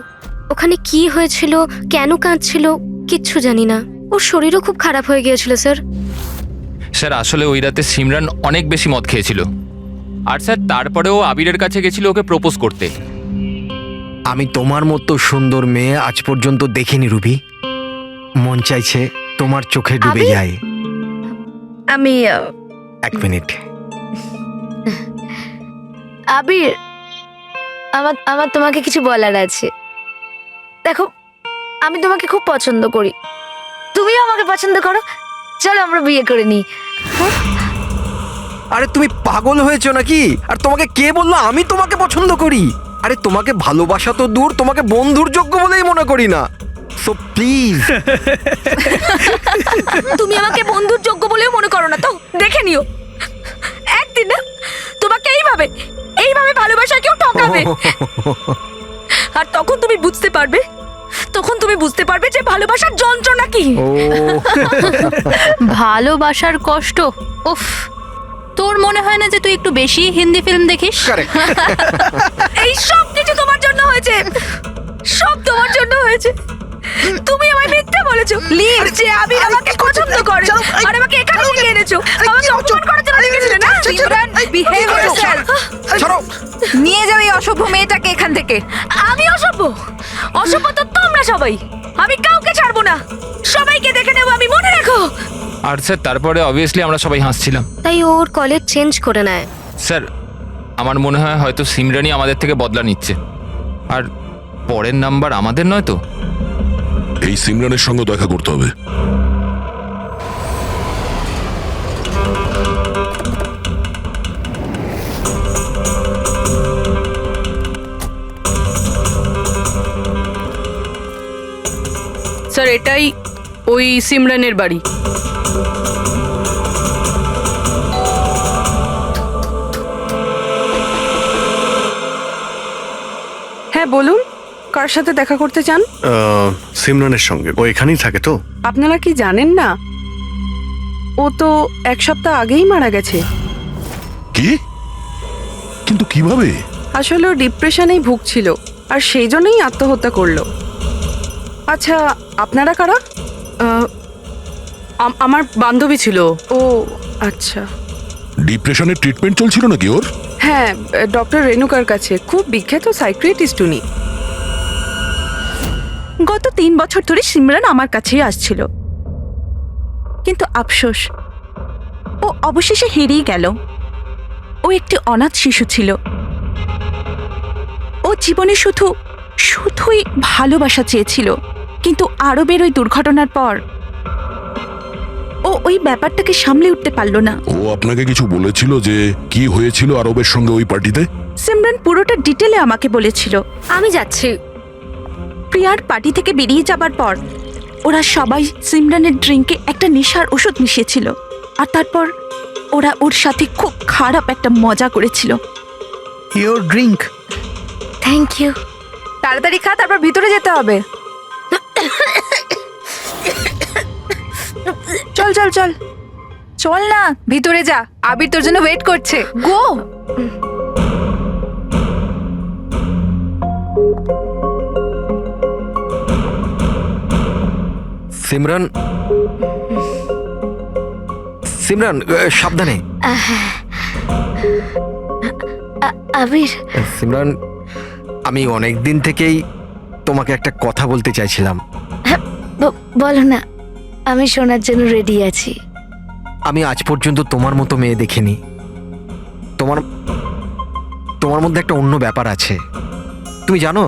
ওখানে কি হয়েছিল, কেন কাঁদছিল, কিচ্ছু জানি না। ওর শরীরও খুব খারাপ হয়ে গিয়েছিল স্যার। স্যার আসলে ওই রাতে সিমরান অনেক বেশি মদ খেয়েছিল। আর স্যার তারপরেও আবিরের কাছে গেছিল ওকে প্রপোজ করতে। আমি তোমার মতো সুন্দর মেয়ে আজ পর্যন্ত দেখিনি রুবি। মন চাইছে তোমার চোখে ডুবে আবির? যায়। আমি 1 মিনিট। আবির, আমার আমার তোমাকে কিছু বলার আছে। দেখো, আমি তোমাকে খুব পছন্দ করি, তুমিও আমাকে পছন্দ করো। চলো আমরা বিয়ে করে নিই। আরে তুমি পাগল হয়েছো নাকি? আর তোমাকে কে বললো আমি তোমাকে পছন্দ করি? আরে তোমাকে ভালোবাসা তো দূর, তোমাকে বন্ধুর যোগ্য বলেই মনে করি না। So please. তুমি আমাকে বন্ধুর যোগ্য বলেও মনে করো না তো? দেখে নিও, একদিন না তোমাকে এইভাবে এইভাবে ভালোবাসা কেউ ঠকাবে। আর তখন তুমি বুঝতে পারবে যে ভালোবাসার যন্ত্রণা কি। ও ভালোবাসার কষ্ট, উফ। তোর মনে হয় না যে তুই একটু বেশি হিন্দি ফিল্ম দেখিস? এই সব কিছু তোমার জন্য হয়েছে, সব তোমার জন্য হয়েছে। তুমি আমায় মিথ্যে বলেছো যে আমি আমাকে পছন্দ করে, আর আমাকে এখানে ডেকে এনেছো। আমাকে অপমান করার জন্য ডেকেছিলে না? Simran, behave yourself. ছাড়ো। নিয়ে যাও এই অসভ্য মেয়েটাকে এখান থেকে। আমি অসভ্য? অসভ্য তো তোমরা সবাই। আমি কাউকে ছাড়বো না, সবাইকে দেখে নেবো আমি, মনে রাখো। আর স্যার তারপরে অবভিয়াসলি আমরা সবাই হাসছিলাম। তাই ওর কলেজ চেঞ্জ করে নেয়। স্যার আমার মনে হয় হয়তো সিমরানই আমাদের থেকে বদলা নিচ্ছে। আর পরের নাম্বার আমাদের নয় তো? এই সিমরানের সঙ্গে দেখা করতে হবে। স্যার এটাই ওই সিমরানের বাড়ি। হ্যাঁ বলুন, কার সাথে দেখা করতে চান? সিমরানের সঙ্গে। ও এখানেই থাকে তো? আপনারা কি জানেন না, ও তো 1 সপ্তাহ আগেই মারা গেছে। কি? কিন্তু কিভাবে? আসলে ও ডিপ্রেশনেই ভুগছিল, আর সেই জন্যই আত্মহত্যা করলো। আচ্ছা, আপনারা কারা? আমার বান্ধবী ছিল। ও আচ্ছা। ডিপ্রেশনের ট্রিটমেন্ট চলছিল নাকি ওর? হ্যাঁ, ডক্টর রেণুকার কাছে, খুব বিখ্যাত সাইকিয়াট্রিস্ট উনি। গত 3 বছর ধরে সিমরান আমার কাছেই আসছিল, কিন্তু আফসোস ও অবশেষে হেরিয়ে গেল। ও একটি অনাথ শিশু ছিল। ও জীবনে শুধুই ভালোবাসা চেয়েছিল, কিন্তু আরবের ওই দুর্ঘটনার পর ও ওই ব্যাপারটাকে সামলে উঠতে পারল না। ও আপনাকে কিছু বলেছিল যে কি হয়েছিল আরবের সঙ্গে ওই পার্টিতে? সিমরান পুরোটা ডিটেলে আমাকে বলেছিল। আমি যাচ্ছি। প্রিয়ার পার্টি থেকে বেরিয়ে যাবার পর ওরা সবাই সিমরানের ড্রিঙ্কে একটা নেশার ওষুধ মিশিয়েছিল, আর তারপর ওরা ওর সাথে খুব খারাপ একটা মজা করেছিল। Your drink. Thank you. তাড়াতাড়ি খা, তারপর ভিতরে যেতে হবে। চল চল চল চল না, ভিতরে যা, আবির তোর জন্য ওয়েট করছে। গো। সিমরান, সিমরান সাবধানে। আবির, সিমরান, আমি অনেক দিন থেকেই তোমাকে একটা কথা বলতে চাইছিলাম। বলো না। আমি শোনার জন্য রেডি আছি। আমি আজ পর্যন্ত তোমার মতো মেয়ে দেখিনি। তোমার তোমার মধ্যে একটা অন্য ব্যাপার আছে। তুমি জানো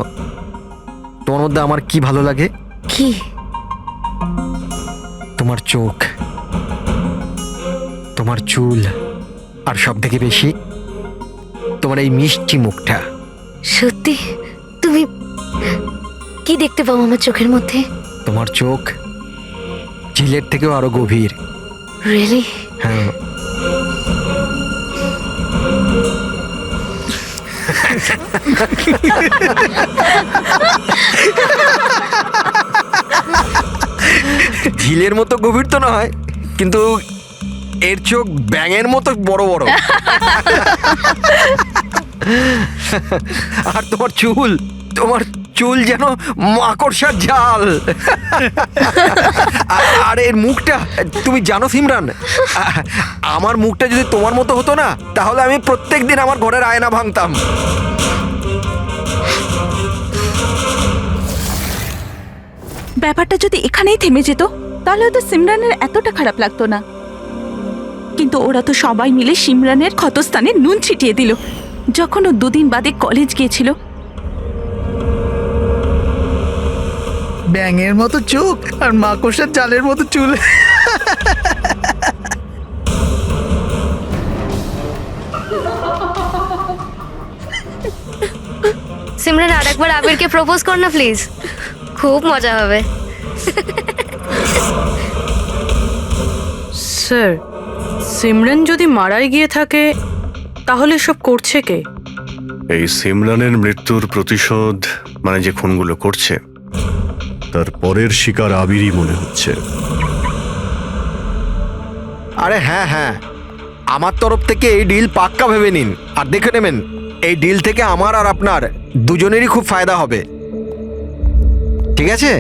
তোমার মধ্যে আমার কি ভালো লাগে? কি? তোমার চোখ, তোমার চুল, আর সব থেকে বেশি তোমার এই মিষ্টি মুখটা। সত্যি? তুমি কি দেখতে পাও আমার চোখের মধ্যে? তোমার চোখ ঝিলের থেকেও আরো গভীর। রিয়েলি? হ্যাঁ। ঝিলের মতো গভীর তো নয়, কিন্তু এর চোখ ব্যাঙের মতো বড় বড়। আর তোমার চুল যেন মাকড়সার জাল। আর এর মুখটা, তুমি জানো সিমরান, আমার মুখটা যদি তোমার মতো হতো না, তাহলে আমি প্রত্যেকদিন আমার ঘরের আয়না ভাঙতাম। ব্যাপারটা যদি এখানেই থেমে যেত তাহলে হয়তো সিমরানের এতটা খারাপ লাগতো না, কিন্তু ওরা তো সবাই মিলে সিমরানের ক্ষতস্থানে নুন ছিটিয়ে দিল যখন ও 2 দিন বাদে কলেজ গিয়েছিল। ব্যাঙের মতো চোখ আর মাকড়সার জালের মতো চুল। সিমরান, আরেকবার আবিরকে প্রপোজ কর না প্লিজ, খুব মজা হবে। স্যার, সিমরান যদি মারাই গিয়ে থাকে তাহলে সব করছে কে? এই সিমরানের মৃত্যুর প্রতিশোধ মানে যে খুনগুলো করছে তার পরের শিকার আবিরই মনে হচ্ছে। আরে হ্যাঁ হ্যাঁ, আমার তরফ থেকে এই ডিল পাক্কা ভেবে নিন। আর দেখে নেবেন, এই ডিল থেকে আমার আর আপনার দুজনেরই খুব ফায়দা হবে। ঠিক আছে?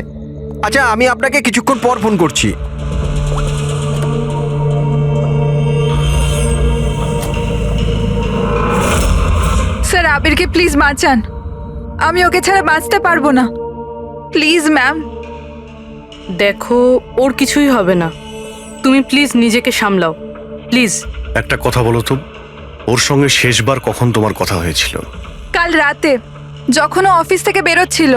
আচ্ছা, আমি আপনাকে কিছুক্ষণ পর ফোন করছি। স্যার, আবিরকে প্লিজ বাঁচান, আমি ওকে ছাড়া বাঁচতে পারবো না। Please ma'am. দেখো, ওর কিছুই হবে না, তুমি প্লিজ নিজেকে সামলাও, প্লিজ। একটা কথা বলো তো, ওর সঙ্গে শেষবার কখন তোমার কথা হয়েছিল? কাল রাতে যখন ও অফিস থেকে বেরোচ্ছিল,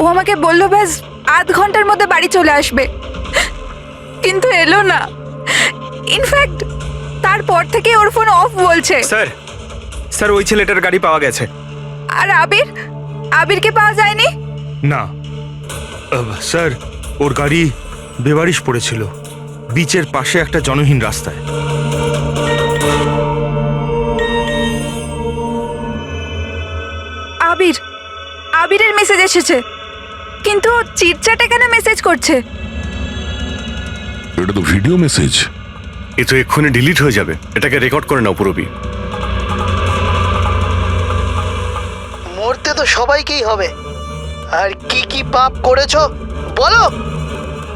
ও আমাকে বললো ব্যাস আধ ঘন্টার মধ্যে বাড়ি চলে আসবে, কিন্তু এলো না। ইনফ্যাক্ট তারপর থেকে ওর ফোন অফ বলছে। স্যার ওই ছেলেটার গাড়ি পাওয়া গেছে। আর আবিরকে পাওয়া যায়নি? না স্যার, ওর গাড়ি বেবারিশ পড়েছিল বিচের পাশে একটা জনহীন রাস্তায়। আবিরের মেসেজ এসেছে, কিন্তু চিটচ্যাটে কেন মেসেজ করছে? এটা তো ভিডিও মেসেজ। এ তো এক্ষুনি ডিলিট হয়ে যাবে, এটাকে রেকর্ড করে নাও পুরোপি। মরতে তো সবাইকেই হবে, আর কি কি পাপ করেছো বলো।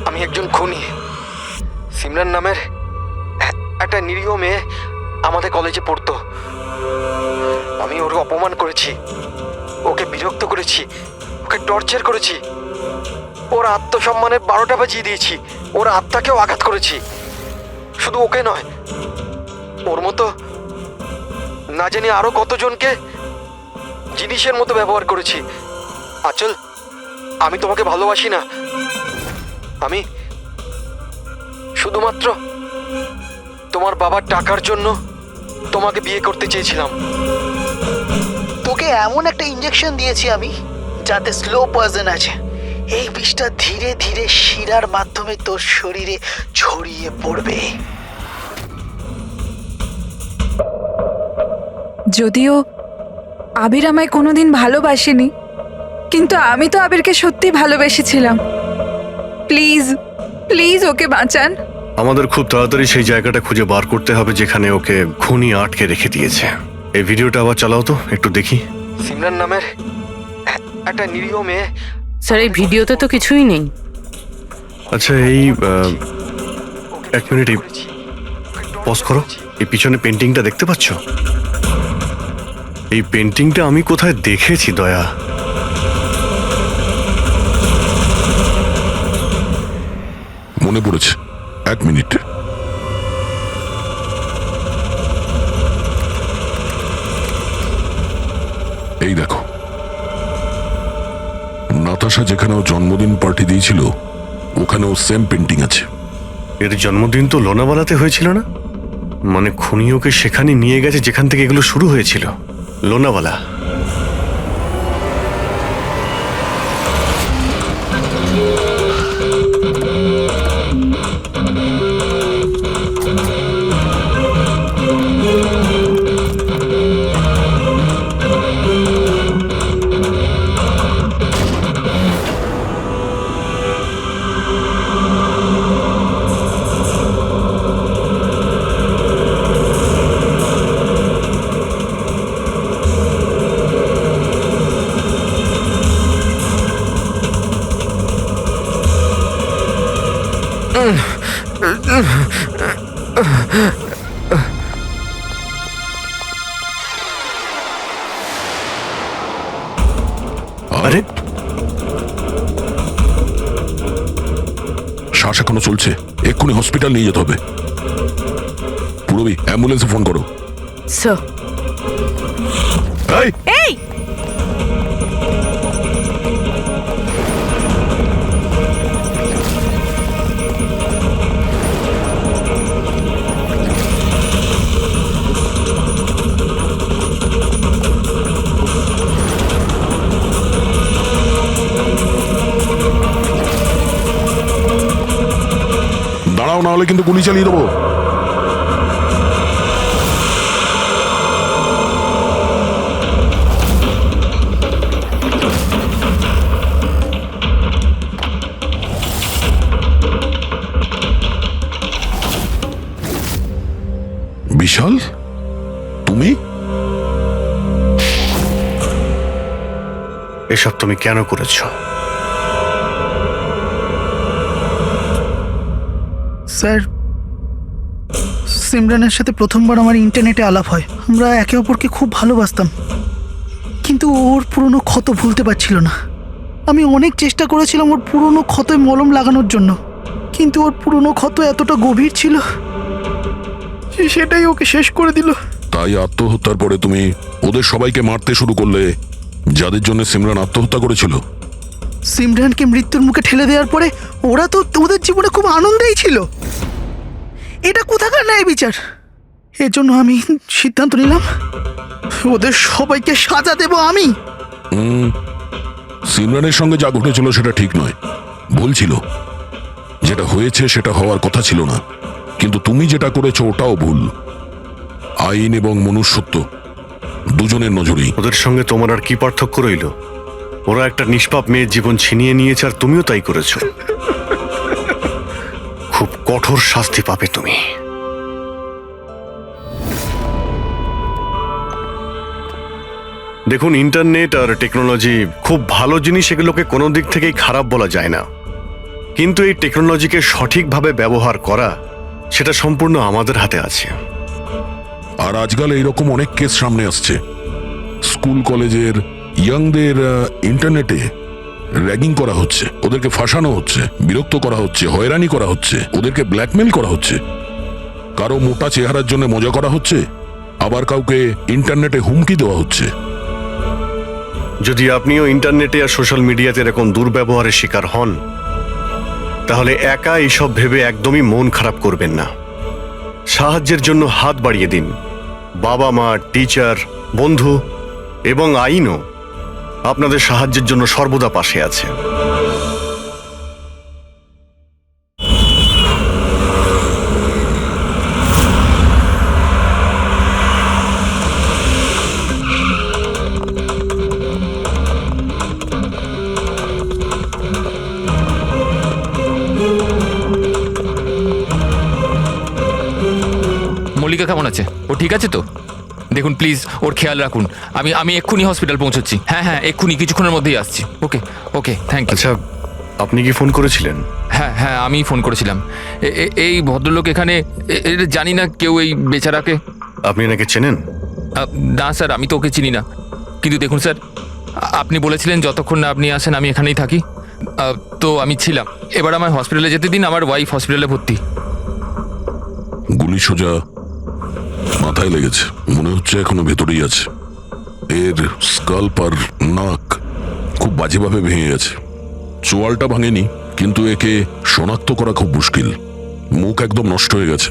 আমি একজন খুনি। সিমরান নামের একটা নিরীহ মেয়ে আমাদের কলেজে পড়তো। আমি ওর অপমান করেছি, ওকে বিরক্ত করেছি, ওকে টর্চার করেছি, ওর আত্মসম্মানের 12টা বাজিয়ে দিয়েছি, ওর আত্মাকেও আঘাত করেছি। শুধু ওকে নয়, ওর মতো না জানি আরো কতজনকে জিনিসের মতো ব্যবহার করেছি। আচল, আমি তোমাকে ভালোবাসি না, আমি শুধুমাত্র তোমার বাবার টাকার জন্য তোমাকে বিয়ে করতে চেয়েছিলাম। তোকে এমন একটা ইঞ্জেকশন দিয়েছি আমি, যাতে স্লো পয়জন আছে। এই বিষটা ধীরে ধীরে শিরার মাধ্যমে তোর শরীরে ছড়িয়ে পড়বে। যদিও আবির আমায় কোনোদিন ভালোবাসেনি, কিন্তু আমি তো আবিরকে সত্যি ভালোবেসেছিলাম। প্লিজ প্লিজ ওকে বাঁচান। আমাদের খুব তাড়াতাড়ি সেই জায়গাটা খুঁজে বার করতে হবে যেখানে ওকে খুনি আটকে রেখে দিয়েছে। এই ভিডিওটা আবার চালাও তো, একটু দেখি। সিমরান নামের একটা নিরীহ মেয়ে। স্যার, এই ভিডিওতে তো কিছুই নেই। আচ্ছা, এই 1 মিনিট পজ করো। এই পিছনে পেন্টিংটা দেখতে পাচ্ছ? এই পেন্টিংটা আমি কোথায় দেখেছি দয়া। মনে পড়েছে, 1 মিনিট। এই দেখো, নাতাশা যেখানে ও জন্মদিন পার্টি দিয়েছিল ওখানেও সেম পেন্টিং আছে। এর জন্মদিন তো লোনাওয়ালাতে হয়েছিল না? মানে খুনি ওকে সেখানে নিয়ে গেছে যেখান থেকে এগুলো শুরু হয়েছিল, লোনাওয়ালা। আরে শ্বাস এখনো চলছে, এক্ষুনি হসপিটাল নিয়ে যেতে হবে। পুরবি, অ্যাম্বুলেন্সে ফোন করো। স্যার। এই, এই দাঁড়াও, না হলে কিন্তু গুলি চালিয়ে দেবো। বিশাল, তুমি? এসব তুমি কেন করেছো? স্যার, সিমরানের সাথে প্রথমবার আমার ইন্টারনেটে আলাপ হয়। আমরা একে অপরকে খুব ভালোবাসতাম, কিন্তু ওর পুরনো ক্ষত ভুলতে পারছিল না। আমি অনেক চেষ্টা করেছিলাম ওর পুরনো ক্ষতয় মলম লাগানোর জন্য, কিন্তু ওর পুরনো ক্ষত এতটা গভীর ছিল, সেটাই ওকে শেষ করে দিল। তাই আত্মহত্যার পরে তুমি ওদের সবাইকে মারতে শুরু করলে, যাদের জন্য সিমরান আত্মহত্যা করেছিল। সিমরানকে মৃত্যুর মুখে ঠেলে দেওয়ার পরে ওরা তো ওদের জীবনে খুব আনন্দেই ছিল। এটা কোথাকার ন্যায় বিচার? এর জন্য আমি সিদ্ধান্ত নিলাম ওদের সবাইকে সাজা দেব আমি। সিমরানের সঙ্গে যা ঘটেছিল সেটা ঠিক নয়, ভুল ছিল। যেটা হয়েছে সেটা হওয়ার কথা ছিল না, কিন্তু তুমি যেটা করেছো ওটাও ভুল। আইন এবং মনুষ্যত্ব দুজনের নজরেই। ওদের সঙ্গে তোমার আর কি পার্থক্য রইল? ওরা একটা নিষ্পাপ মেয়ের জীবন ছিনিয়ে নিয়েছে, আর তুমিও তাই করেছো। খুব কঠোর শাস্তি পাবে তুমি। দেখুন, ইন্টারনেট আর টেকনোলজি খুব ভালো জিনিস, এগুলোকে কোনো দিক থেকেই খারাপ বলা যায় না। কিন্তু এই টেকনোলজিকে সঠিকভাবে ব্যবহার করা, সেটা সম্পূর্ণ আমাদের হাতে আছে। আর আজকাল এইরকম অনেক কেস সামনে আসছে। স্কুল কলেজের ইয়াংদের ইন্টারনেটে র্যাগিং করা হচ্ছে, ওদেরকে ফাঁসানো হচ্ছে, বিরক্ত করা হচ্ছে, হয়রানি করা হচ্ছে, ওদেরকে ব্ল্যাকমেল করা হচ্ছে। কারো মোটা চেহারার জন্য মজা করা হচ্ছে, আবার কাউকে ইন্টারনেটে হুমকি দেওয়া হচ্ছে। যদি আপনিও ইন্টারনেটে আর সোশ্যাল মিডিয়াতে এরকম দুর্ব্যবহারের শিকার হন, তাহলে একা এইসব ভেবে একদমই মন খারাপ করবেন না। সাহায্যের জন্য হাত বাড়িয়ে দিন। বাবা মা, টিচার, বন্ধু এবং আইনও আপনাদের সাহায্যের জন্য সর্বদা পাশে আছে। মল্লিকা কেমন আছে? ও ঠিক আছে তো? দেখুন প্লিজ ওর খেয়াল রাখুন। আমি এক্ষুনি হসপিটাল পৌঁছচ্ছি। হ্যাঁ হ্যাঁ, এক্ষুনি কিছুক্ষণের মধ্যেই আসছি। ওকে ওকে, থ্যাংক ইউ। আচ্ছা, আপনি কি ফোন করেছিলেন? হ্যাঁ হ্যাঁ, আমি ফোন করেছিলাম। এই ভদ্রলোক এখানে, জানি না কেউ এই বেচারাকে। আপনি এনাকে চেনেন? না স্যার, আমি তো ওকে চিনি না। কিন্তু দেখুন স্যার, আপনি বলেছিলেন যতক্ষণ না আপনি আসেন আমি এখানেই থাকি। তো আমি ছিলাম। এবার আমার হসপিটালে যেতে দিন, আমার ওয়াইফ হসপিটালে ভর্তি। গুলি সোজা মাথায় লেগেছে, মনে হচ্ছে এখনো ভেতরেই আছে। এর স্কাল্প আর নাক খুব বাজেভাবে ভেঙে গেছে। চোয়ালটা ভাঙেনি, কিন্তু একে শনাক্ত করা খুব মুশকিল। মুখ একদম নষ্ট হয়ে গেছে,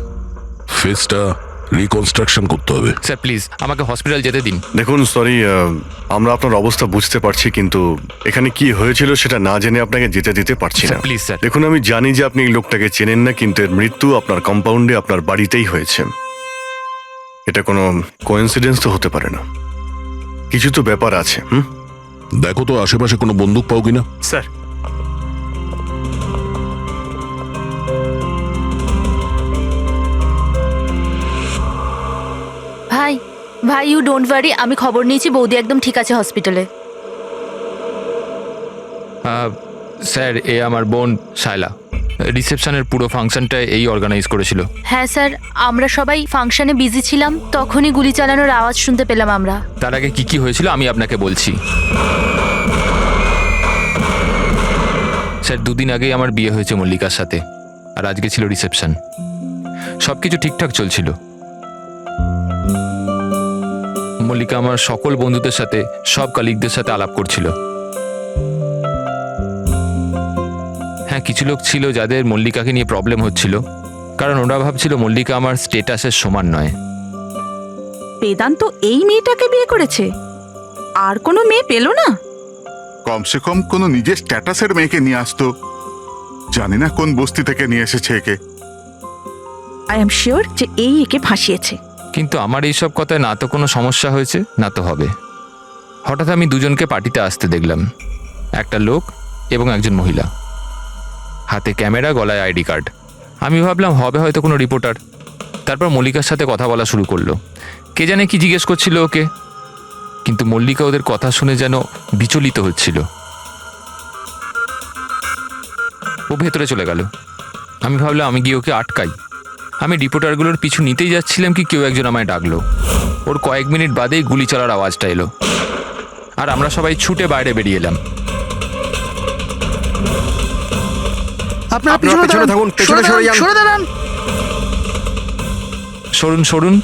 ফেসটা রিকনস্ট্রাকশন করতে হবে। স্যার প্লিজ আমাকে হসপিটাল যেতে দিন। দেখুন সরি, আমরা আপনার অবস্থা বুঝতে পারছি, কিন্তু এখানে কি হয়েছিল সেটা না জেনে আপনাকে যেতে দিতে পারছি না। Sir please sir. দেখুন, আমি জানি যে আপনি এই লোকটাকে চেনেন না, কিন্তু এর মৃত্যু আপনার কম্পাউন্ডে আপনার বাড়িতেই হয়েছে। এটা কোনো কোইন্সিডেন্স তো হতে পারে না, কিছু তো ব্যাপার আছে। দেখো তো আশেপাশে কোনো বন্দুক পাও কিনা। স্যার ভাই ভাই ইউ ডোন্ট ওয়ারি, আমি খবর নিয়েছি বৌদি একদম ঠিক আছে হসপিটালে। স্যার এ আমার বোন শায়লা। রিসেপশনের পুরো ফাংশনটা এই অর্গানাইজ করেছিল। হ্যাঁ স্যার, আমরা সবাই ফাংশনে বিজি ছিলাম, তখনই গুলি চালানোর আওয়াজ শুনতে পেলাম আমরা। তার আগে কি কি হয়েছিল আমি আপনাকে বলছি। স্যার 2 দিন আগেই আমার বিয়ে হয়েছে মল্লিকার সাথে, আর আজকে ছিল রিসেপশন। সব কিছু ঠিকঠাক চলছিল। মল্লিকা আমার সকল বন্ধুদের সাথে, সব কলিগদের সাথে আলাপ করছিল। হ্যাঁ, কিছু লোক ছিল যাদের মল্লিকাকে নিয়ে প্রবলেম হচ্ছিল, কারণ ওরা ভাবছিল মল্লিকা আমার স্টেটাসের সমান নয়। বেদান্ত এই মেয়েটাকে বিয়ে করেছে, আর কোনো মেয়ে পেল না? কমসে কম কোনো নিজের স্ট্যাটাসের মেয়েকে নিয়ে আসতো। জানি না কোন বস্তি থেকে নিয়ে এসেছে একে। আই এম শিওর যে এই একে ফাঁসিয়েছে। কিন্তু আমার এইসব কথায় না তো কোনো সমস্যা হয়েছে, না তো হবে। হঠাৎ আমি দুজনকে পার্টিতে আসতে দেখলাম, একটা লোক এবং একজন মহিলা, হাতে ক্যামেরা, গলায় আইডি কার্ড। আমি ভাবলাম হবে হয়তো কোনো রিপোর্টার। তারপর মল্লিকার সাথে কথা বলা শুরু করলো। কে জানে কি জিজ্ঞেস করছিল ওকে, কিন্তু মল্লিকা ওদের কথা শুনে যেন বিচলিত হচ্ছিল। ও ভেতরে চলে গেল। আমি ভাবলাম আমি গিয়ে ওকে আটকাই। আমি রিপোর্টারগুলোর পিছু নিতেই যাচ্ছিলাম কি কেউ একজন আমায় ডাকলো। ওর কয়েক মিনিট বাদেই গুলি চলার আওয়াজটা এলো, আর আমরা সবাই ছুটে বাইরে বেরিয়ে এলাম। আপনারা পিছনে থাকুন, পেছনে সরে দাঁড়ান। সরুন সরুন।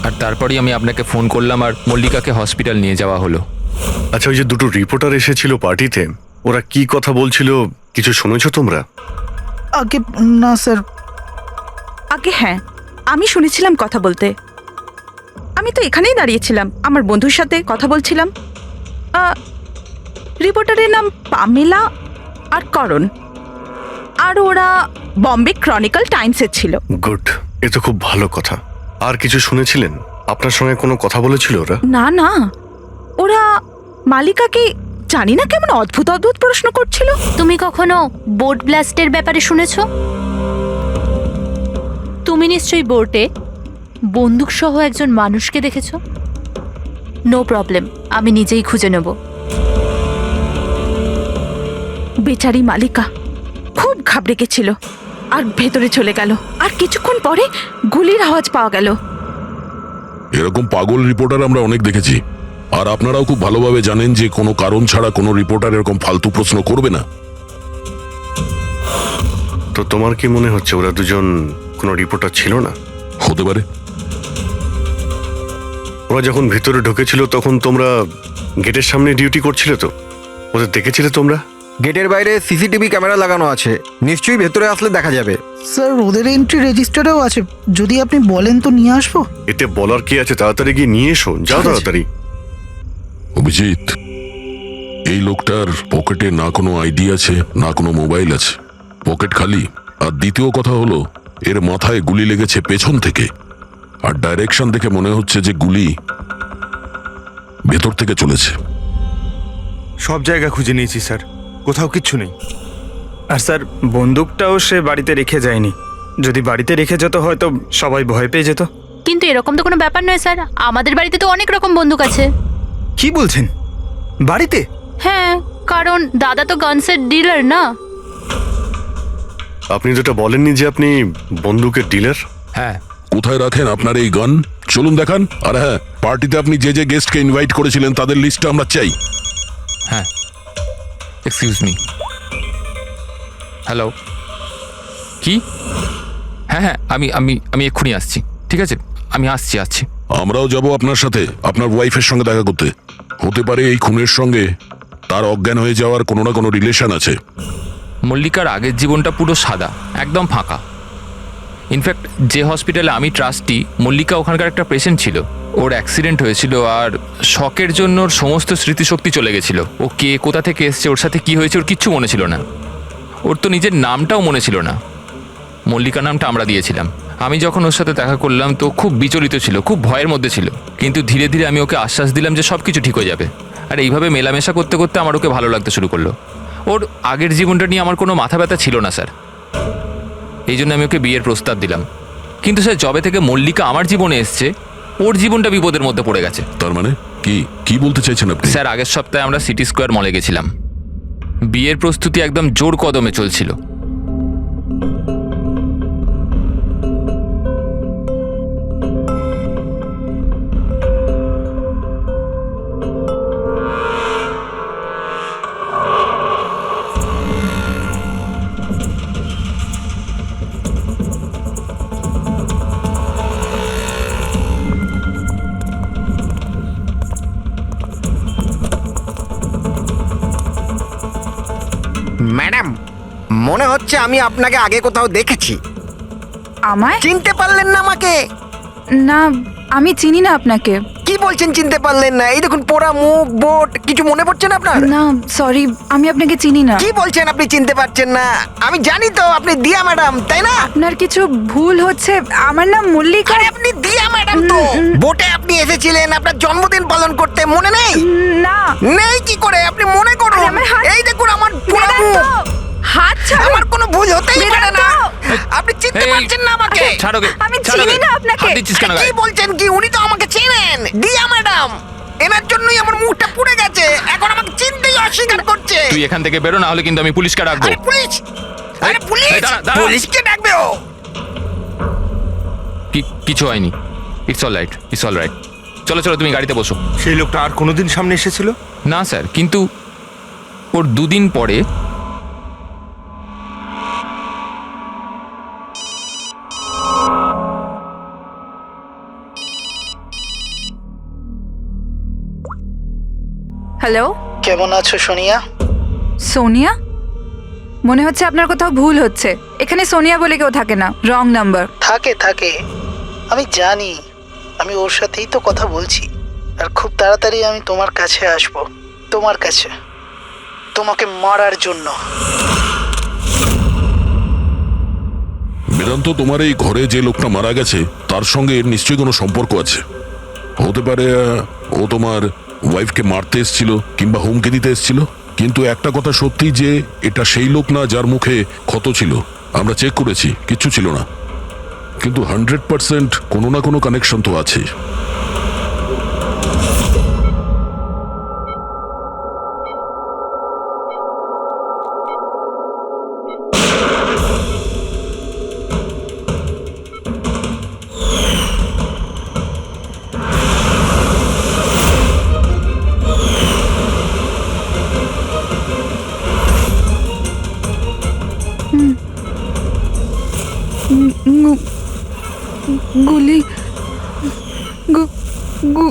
আর তারপরেই আমি আপনাকে ফোন করলাম, আর মল্লিকাকে হসপিটাল নিয়ে যাওয়া হলো। আচ্ছা, ওই যে দুটো রিপোর্টার এসেছিল পার্টিতে, ওরা কি কথা বলছিল কিছু শুনেছো তোমরা? আগে না স্যার। আগে হ্যাঁ, আমি শুনেছিলাম কথা বলতে। আমি তো এখানেই দাঁড়িয়েছিলাম, আমার বন্ধুর সাথে কথা বলছিলাম। রিপোর্টারের নাম পামেলা আর করণ, আর ওরা বম্বে ক্রনিকল টাইমসের ছিল। গুড, এ তো খুব ভালো কথা। আর কিছু শুনেছিলেন? আপনার সঙ্গে কোনো কথা বলেছিল ওরা? না না, ওরা মালিকাকে জানি না কেমন অদ্ভুত অদ্ভুত প্রশ্ন করছিল। তুমি কখনো বোট ব্লাস্টের ব্যাপারে শুনেছো? তুমি নিশ্চয়ই বোটে বন্দুক সহ একজন মানুষকে দেখেছো। নো প্রবলেম, আমি নিজেই খুঁজে নেব। বেচারি মালিকা খুব ঘাবড়ে গেছিল আর ভেতরে চলে গেল, আর কিছুক্ষণ পরে গুলির আওয়াজ পাওয়া গেল। এরকম পাগল রিপোর্টার আমরা অনেক দেখেছি, আর আপনারাও খুব ভালোভাবে জানেন যে কোনো কারণ ছাড়া কোনো রিপোর্টার এরকম ফালতু প্রশ্ন করবে না। তো তোমার কি মনে হচ্ছে ওরা দুজন কোনো রিপোর্টার ছিল না? হতে পারে। ওরা যখন ভিতরে ঢুকেছিল তখন তোমরা গেটের সামনে ডিউটি করছিলে, তো ওদের দেখেছিলে তোমরা? গেটের বাইরে সিসিটিভি ক্যামেরা লাগানো আছে, নিশ্চয়ই ভেতরে আসলে দেখা যাবে। স্যার ওদের এন্ট্রি রেজিস্টারেও আছে, যদি আপনি বলেন তো নিয়ে আসবো। এতে বলার কি আছে, তাড়াতাড়ি গিয়ে নিয়ে এসো, যাও তাড়াতাড়ি। অভিজিৎ, এই লোকটার পকেটে না কোনো আইডি আছে, না কোনো মোবাইল আছে, পকেট খালি। আর দ্বিতীয় কথা হলো, এর মাথায় গুলি লেগেছে পেছন থেকে, আর ডাইরেকশন দেখে মনে হচ্ছে যে গুলি ভেতর থেকে চলেছে। সব জায়গা খুঁজে নিয়েছি স্যার, কোথাও কিচ্ছু নেই। আর স্যার বন্দুকটাও সে বাড়িতে রেখে যায়নি। যদি বাড়িতে রেখে যেত হয়তো সবাই ভয় পেয়ে যেত। কিন্তু এরকম তো কোনো ব্যাপার নয় স্যার, আমাদের বাড়িতে তো অনেক রকম বন্দুক আছে। কি বলছেন, বাড়িতে? হ্যাঁ, কারণ দাদা তো গানসের ডিলার না। আপনি যেটা বলেননি যে আপনি বন্দুকের ডিলার? হ্যাঁ। কোথায় রাখেন আপনার এই গান? চলুন দেখান। আর হ্যাঁ, পার্টিতে আপনি যে যে গেস্টকে ইনভাইট করেছিলেন তাদের লিস্টটা আমরা চাই। হ্যাঁ, এক্সকিউজ মি। হ্যালো, কি? হ্যাঁ হ্যাঁ, আমি আমি আমি এক্ষুনি আসছি। ঠিক আছে, আমি আসছি। আমরাও যাব আপনার সাথে আপনার ওয়াইফের সঙ্গে দেখা করতে। হতে পারে এই খুনের সঙ্গে তার অজ্ঞান হয়ে যাওয়ার কোনো না কোনো রিলেশন আছে। মল্লিকার আগের জীবনটা পুরো সাদা, একদম ফাঁকা। ইনফ্যাক্ট যে হসপিটালে আমি ট্রাস্টি, মল্লিকা ওখানকার একটা পেশেন্ট ছিল। ওর অ্যাক্সিডেন্ট হয়েছিল আর শকের জন্য ওর সমস্ত স্মৃতিশক্তি চলে গেছিল। ও কে, কোথা থেকে এসছে, ওর সাথে কি হয়েছে, ওর কিচ্ছু মনে ছিল না। ওর তো নিজের নামটাও মনে ছিল না। মল্লিকা নামটা আমরা দিয়েছিলাম। আমি যখন ওর সাথে দেখা করলাম তো খুব বিচলিত ছিল, খুব ভয়ের মধ্যে ছিল। কিন্তু ধীরে ধীরে আমি ওকে আশ্বাস দিলাম যে সব কিছু ঠিক হয়ে যাবে। আর এইভাবে মেলামেশা করতে করতে আমার ওকে ভালো লাগতে শুরু করলো। ওর আগের জীবনটা নিয়ে আমার কোনো মাথা ব্যথা ছিল না স্যার। এই জন্য আমি ওকে বিয়ের প্রস্তাব দিলাম। কিন্তু স্যার, যবে থেকে মল্লিকা আমার জীবনে এসছে, ওর জীবনটা বিপদের মধ্যে পড়ে গেছে। তার মানে কি বলতে চাইছেন আপনি? স্যার, আগের সপ্তাহে আমরা সিটি স্কোয়ার মলে গেছিলাম। বিয়ের প্রস্তুতি একদম জোর কদমে চলছিল। ম্যাডাম, মনে হচ্ছে আমি আপনাকে আগে কোথাও দেখেছি। আমায়? চিনতে পারলেন না আমাকে? না, আমি চিনি না আপনাকে। কি বলছেন চিনতে পারলেন না? এই দেখুন পোড়া মুখ, বোট, কিছু মনে পড়ছে না আপনার? না, সরি, আমি আপনাকে চিনি না। কি বলছেন আপনি চিনতে পারছেন না? আমি জানি তো আপনি দিয়া ম্যাডাম, তাই না? আপনার কিছু ভুল হচ্ছে। আমার নাম মল্লিকা। আরে আপনি দিয়া ম্যাডাম তো। বোটে আপনি এসেছিলেন আপনার জন্মদিন পালন করতে, মনে নেই? না। নেই কি করে? আপনি মনে করুন। এই দেখুন আমার পোড়া মুখ। হাত ছাড়ো। আমার কোনো ভুল হতেই পারে না। আপনি চিনতে পারছেন না আমাকে? ছাড়ো গে, আমি ছাড়ো চিনি গে। না আপনাকে। হাত দিচ্ছিস কেন কি গায়ে? বলছেন কি? উনি তো আমাকে চেনেন, দিয়া ম্যাডাম। এনার জন্যই আমার মুখটা পুড়ে গেছে। এখন আমাকে চিনতেই অস্বীকার করছে। তুই এখান থেকে বেরো, না হলে কিন্তু আমি পুলিশকে ডাকবো। আরে পুলিশ! আরে পুলিশ! এই দাঁড়া, দাঁড়া। পুলিশকে ডাকবে ও। কিছু হয়নি। It's all right. চলো তুমি গাড়িতে বসো। সেই লোকটা আর কোনোদিন সামনে এসেছিল? না স্যার, কিন্তু ওর দুদিন পরে হ্যালো, কেমন আছো সোনিয়া? সোনিয়া? মনে হচ্ছে আপনার কোথাও ভুল হচ্ছে। এখানে সোনিয়া বলে কেউ থাকে না, রং নাম্বার। থাকে, আমি জানি। আমি ওর সাথেই তো কথা বলছি। আর খুব তাড়াতাড়ি আমি তোমার কাছে আসব, তোমার কাছে, তোমাকে মারার জন্য। বেদান্ত, তোমার এই ঘরে যে লোকটা মারা গেছে তার সঙ্গে এর নিশ্চয়ই কোনো সম্পর্ক আছে। হতে পারে ও তোমার ওয়াইফকে মারতে এসেছিল কিংবা হুমকি দিতে এসেছিল। কিন্তু একটা কথা সত্যি যে এটা সেই লোক না যার মুখে ক্ষত ছিল। আমরা চেক করেছি, কিচ্ছু ছিল না। কিন্তু 100% কোনো না কোনো কানেকশন তো আছে। গুলি,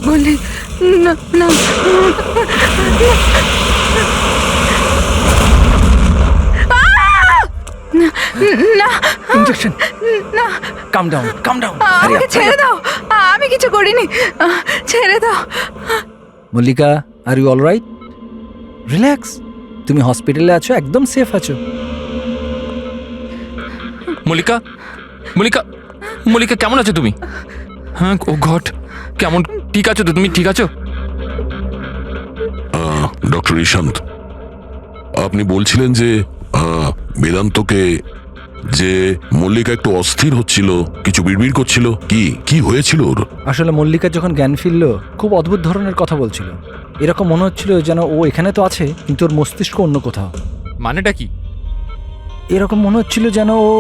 গুলি, না না। না, ইনজেকশন। না, কাম ডাউন। আমাকে ছেড়ে দাও। আমি কিছু করিনি, ছেড়ে দাও। Mallika, are you all right? Relax, তুমি হসপিটালে আছো, একদম সেফ আছো। মল্লিকা কেমন আছো তুমি? হ্যাঁ, ও গড, কেমন? ঠিক আছো তো তুমি? ঠিক আছো? ডক্টর ঈশান্ত, আপনি বলছিলেন যে বেদান্তকে, যে মল্লিকা একটু অস্থির হচ্ছিল, কিছু বিড়বিড় করছিল। কি হয়েছিল ওর? আসলে মল্লিকা যখন জ্ঞান ফিরল, খুব অদ্ভুত ধরনের কথা বলছিল। এরকম মনে হচ্ছিল যেন ও এখানে তো আছে, কিন্তু ওর মস্তিষ্ক অন্য কোথাও। মানেটা কি? এরকম মনে হচ্ছিল যেন ও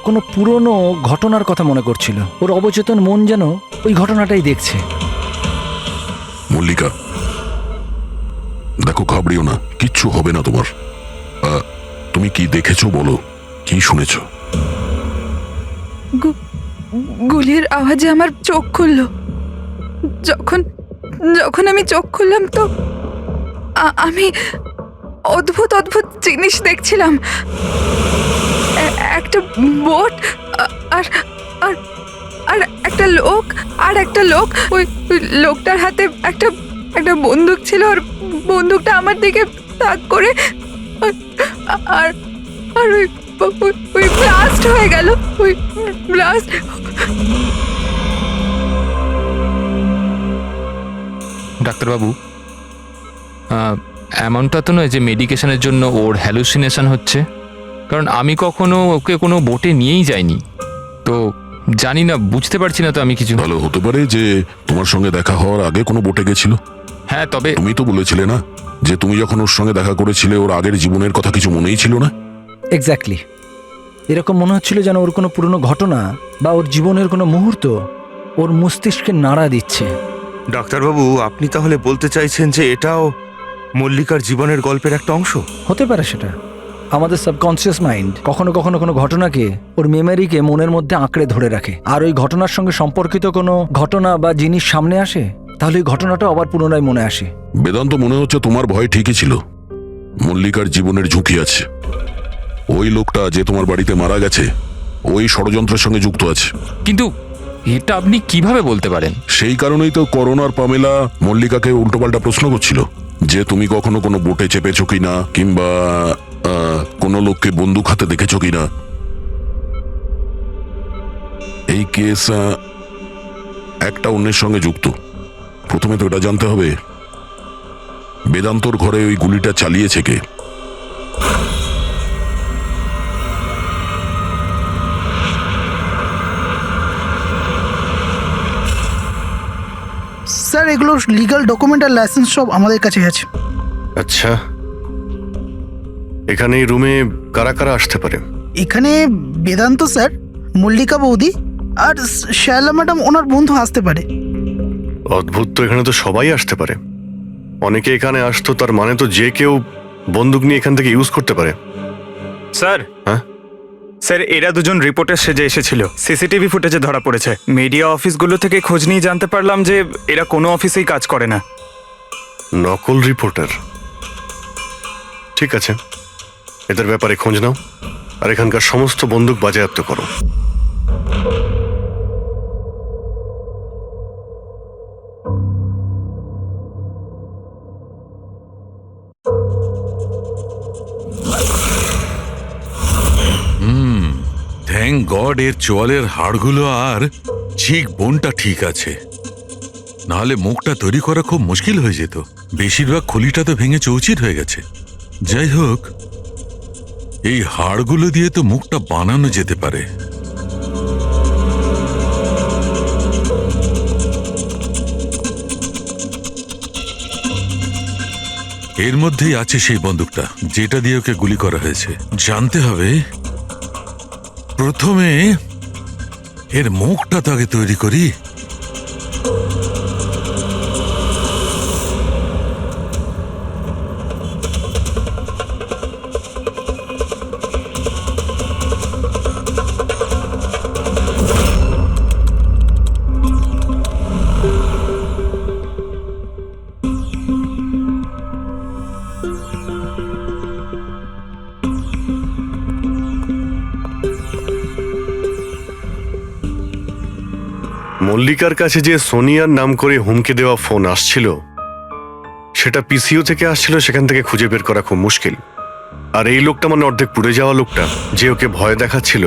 কোনো পুরনো ঘটনার কথা মনে করছিল। ওর অবচেতন মন যেন ওই ঘটনাটাই দেখছে। মল্লিকা, দেখো ঘাবড়িও না, কিচ্ছু হবে না তোমার। তুমি কি দেখেছো বলো, কি শুনেছো? গুলির আওয়াজে আমার চোখ খুলল। যখন যখন আমি চোখ খুললাম তো আমি অদ্ভুত অদ্ভুত জিনিস দেখছিলাম। একটা বোট আর আর আর একটা লোক ওই লোকটার হাতে একটা বন্দুক ছিল, আর বন্দুকটা আমার দিকে তাক করে আর আর ওই ব্লাস্ট হয়ে গেল। ওই ব্লাস্ট। ডাক্তারবাবু, এমনটা তো নয় যে মেডিকেশনের জন্য ওর হ্যালুসিনেশন হচ্ছে, কারণ আমি কখনো ওকে কোনো বোটে নিয়েই যাইনি, তো জানি না, বুঝতে পারছি না তো আমি কিছু। ভালো হতে পারে যে তোমার সঙ্গে দেখা হওয়ার আগে কোনো বোটে গেছিল। হ্যাঁ, তবে তুমি তো বলেছিলে না যে তুমি যখন ওর সঙ্গে দেখা করেছিলে ওর আগের জীবনের কথা কিছু মনেই ছিল না। এক্স্যাক্টলি, এরকম মনে হচ্ছিল যেন ওর কোনো পুরনো ঘটনা বা ওর জীবনের কোনো মুহূর্ত ওর মস্তিষ্কে নাড়া দিচ্ছে। ডাক্তারবাবু, আপনি তাহলে বলতে চাইছেন যে এটাও মল্লিকার জীবনের গল্পের একটা অংশ? হতে পারে সেটা। আমাদের সাবকনসিয়াস মাইন্ড কখনো কখনো কোনো ঘটনাকে, ওর মেমোরিকে মনের মধ্যে আঁকড়ে ধরে রাখে, আর ওই ঘটনার সঙ্গে সম্পর্কিত কোনো ঘটনা বা জিনিস সামনে আসে, তাহলে ওই ঘটনাটা আবার পুনরায় মনে আসে। বেদান্ত, মনে হচ্ছে তোমার ভয় ঠিকই ছিল। মল্লিকার জীবনের ঝুঁকি আছে। ওই লোকটা যে তোমার বাড়িতে মারা গেছে ওই ষড়যন্ত্রের সঙ্গে যুক্ত আছে। কিন্তু এটা আপনি কিভাবে বলতে পারেন? সেই কারণেই তো করোনার পামেলা মল্লিকাকে উল্টোপাল্টা প্রশ্ন করছিল যে তুমি কখনো কোনো বোটে চেপেছো কিনা, কিংবা কোনো লোককে বন্দুক হাতে দেখেছো কিনা। এই কেস একটা অন্যের সঙ্গে যুক্ত। প্রথমে তো এটা জানতে হবে বেদান্তর ঘরে ওই গুলিটা চালিয়েছে কে। স্যার, এগুলো লিগ্যাল ডকুমেন্ট আর লাইসেন্স সব আমাদের কাছে আছে। আচ্ছা, এখানে এই রুমে কারা কারা আসতে পারে? এখানে বেদান্ত স্যার, মল্লিকা বৌদি আর শায়লা ম্যাডাম ওনার বন্ধু আসতে পারে। অদ্ভুত তো, এখানে তো সবাই আসতে পারে। অনেকে এখানে আসতো, তার মানে তো যে কেউ বন্দুক নিয়ে এখান থেকে ইউজ করতে পারে। স্যার, হ্যাঁ স্যার, এরা দুজন রিপোর্টার সেজে এসেছিল, সিসিটিভি ফুটেজে ধরা পড়েছে। মিডিয়া অফিসগুলো থেকে খোঁজ নিয়ে জানতে পারলাম যে এরা কোনো অফিসেই কাজ করে না। নকল রিপোর্টার? ঠিক আছে, এদের ব্যাপারে খোঁজ নাও আর এখানকার সমস্ত বন্দুক বাজেয়াপ্ত করো। থ্যাংক গড এর চোয়ালের হাড়গুলো আর চিক বোনটা ঠিক আছে, নাহলে মুখটা তৈরি করা খুব মুশকিল হয়ে যেত। বেশিরভাগ খুলিটা তো ভেঙে চৌচির হয়ে গেছে। যাই হোক, এই হাড়গুলো দিয়ে তো মুখটা বানানো যেতে পারে। এর মধ্যেই আছে সেই বন্দুকটা যেটা দিয়ে ওকে গুলি করা হয়েছে। জানতে হবে প্রথমে এর মুখটা তো আগে তৈরি করি। মল্লিকার কাছে যে সোনিয়ার নাম করে হুমকি দেওয়া ফোন আসছিল, সেটা পিসিও থেকে আসছিল, সেখান থেকে খুঁজে বের করা খুব মুশকিল। আর এই লোকটা মানে অর্ধেক পুড়ে যাওয়া লোকটা যে ওকে ভয় দেখাচ্ছিল,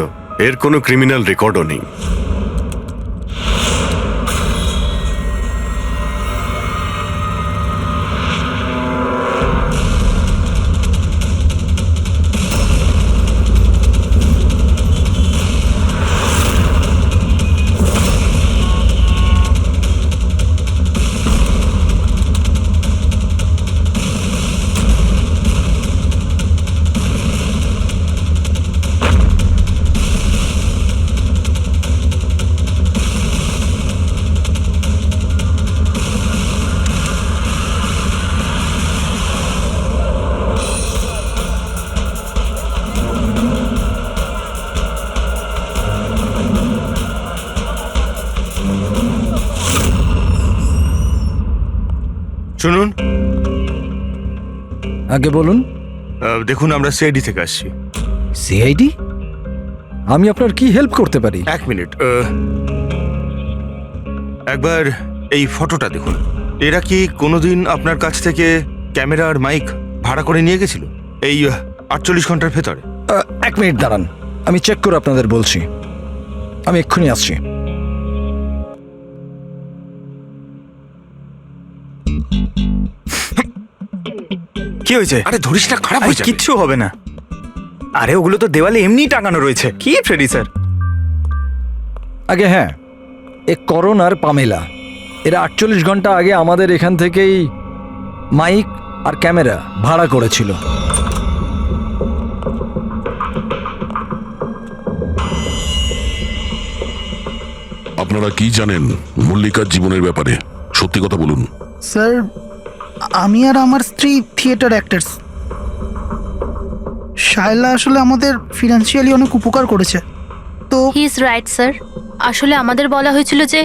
এর কোনো ক্রিমিনাল রেকর্ডও নেই। আগে বলুন। দেখুন, আমরা সিআইডি থেকে আসছি। সিআইডি? আমি আপনার কি হেল্প করতে পারি? এক মিনিট, একবার এই ফটোটা দেখুন। এরা কি কোনোদিন আপনার কাছ থেকে ক্যামেরা আর মাইক ভাড়া করে নিয়ে গেছিল এই 48 ঘন্টার ভেতরে? এক মিনিট দাঁড়ান, আমি চেক করে আপনাদের বলছি। আমি এক্ষুনি আসছি। কি হয়েছে? আরে ধরিস না, খারাপ হয়েছে। কিচ্ছু হবে না। আরে ওগুলো তো দেওয়ালে এমনিই টাঙানো রয়েছে। কি ফ্রেডি স্যার? আগে হ্যাঁ, এ করণ আর পামেলা, এরা 48 ঘন্টা আগে আমাদের এখান থেকেই মাইক আর ক্যামেরা ভাড়া করেছিল। আপনারা কি জানেন মল্লিকার জীবনের ব্যাপারে? সত্যি কথা বলুন। স্যার, আমি আর আমার স্ত্রী থিয়েটার অ্যাক্টার্স। শায়লা আসলে আমাদের ফিনান্সিয়ালি অনেক উপকার করেছে। তো হি ইজ রাইট স্যার। আসলে আমাদের বলা হয়েছিল যে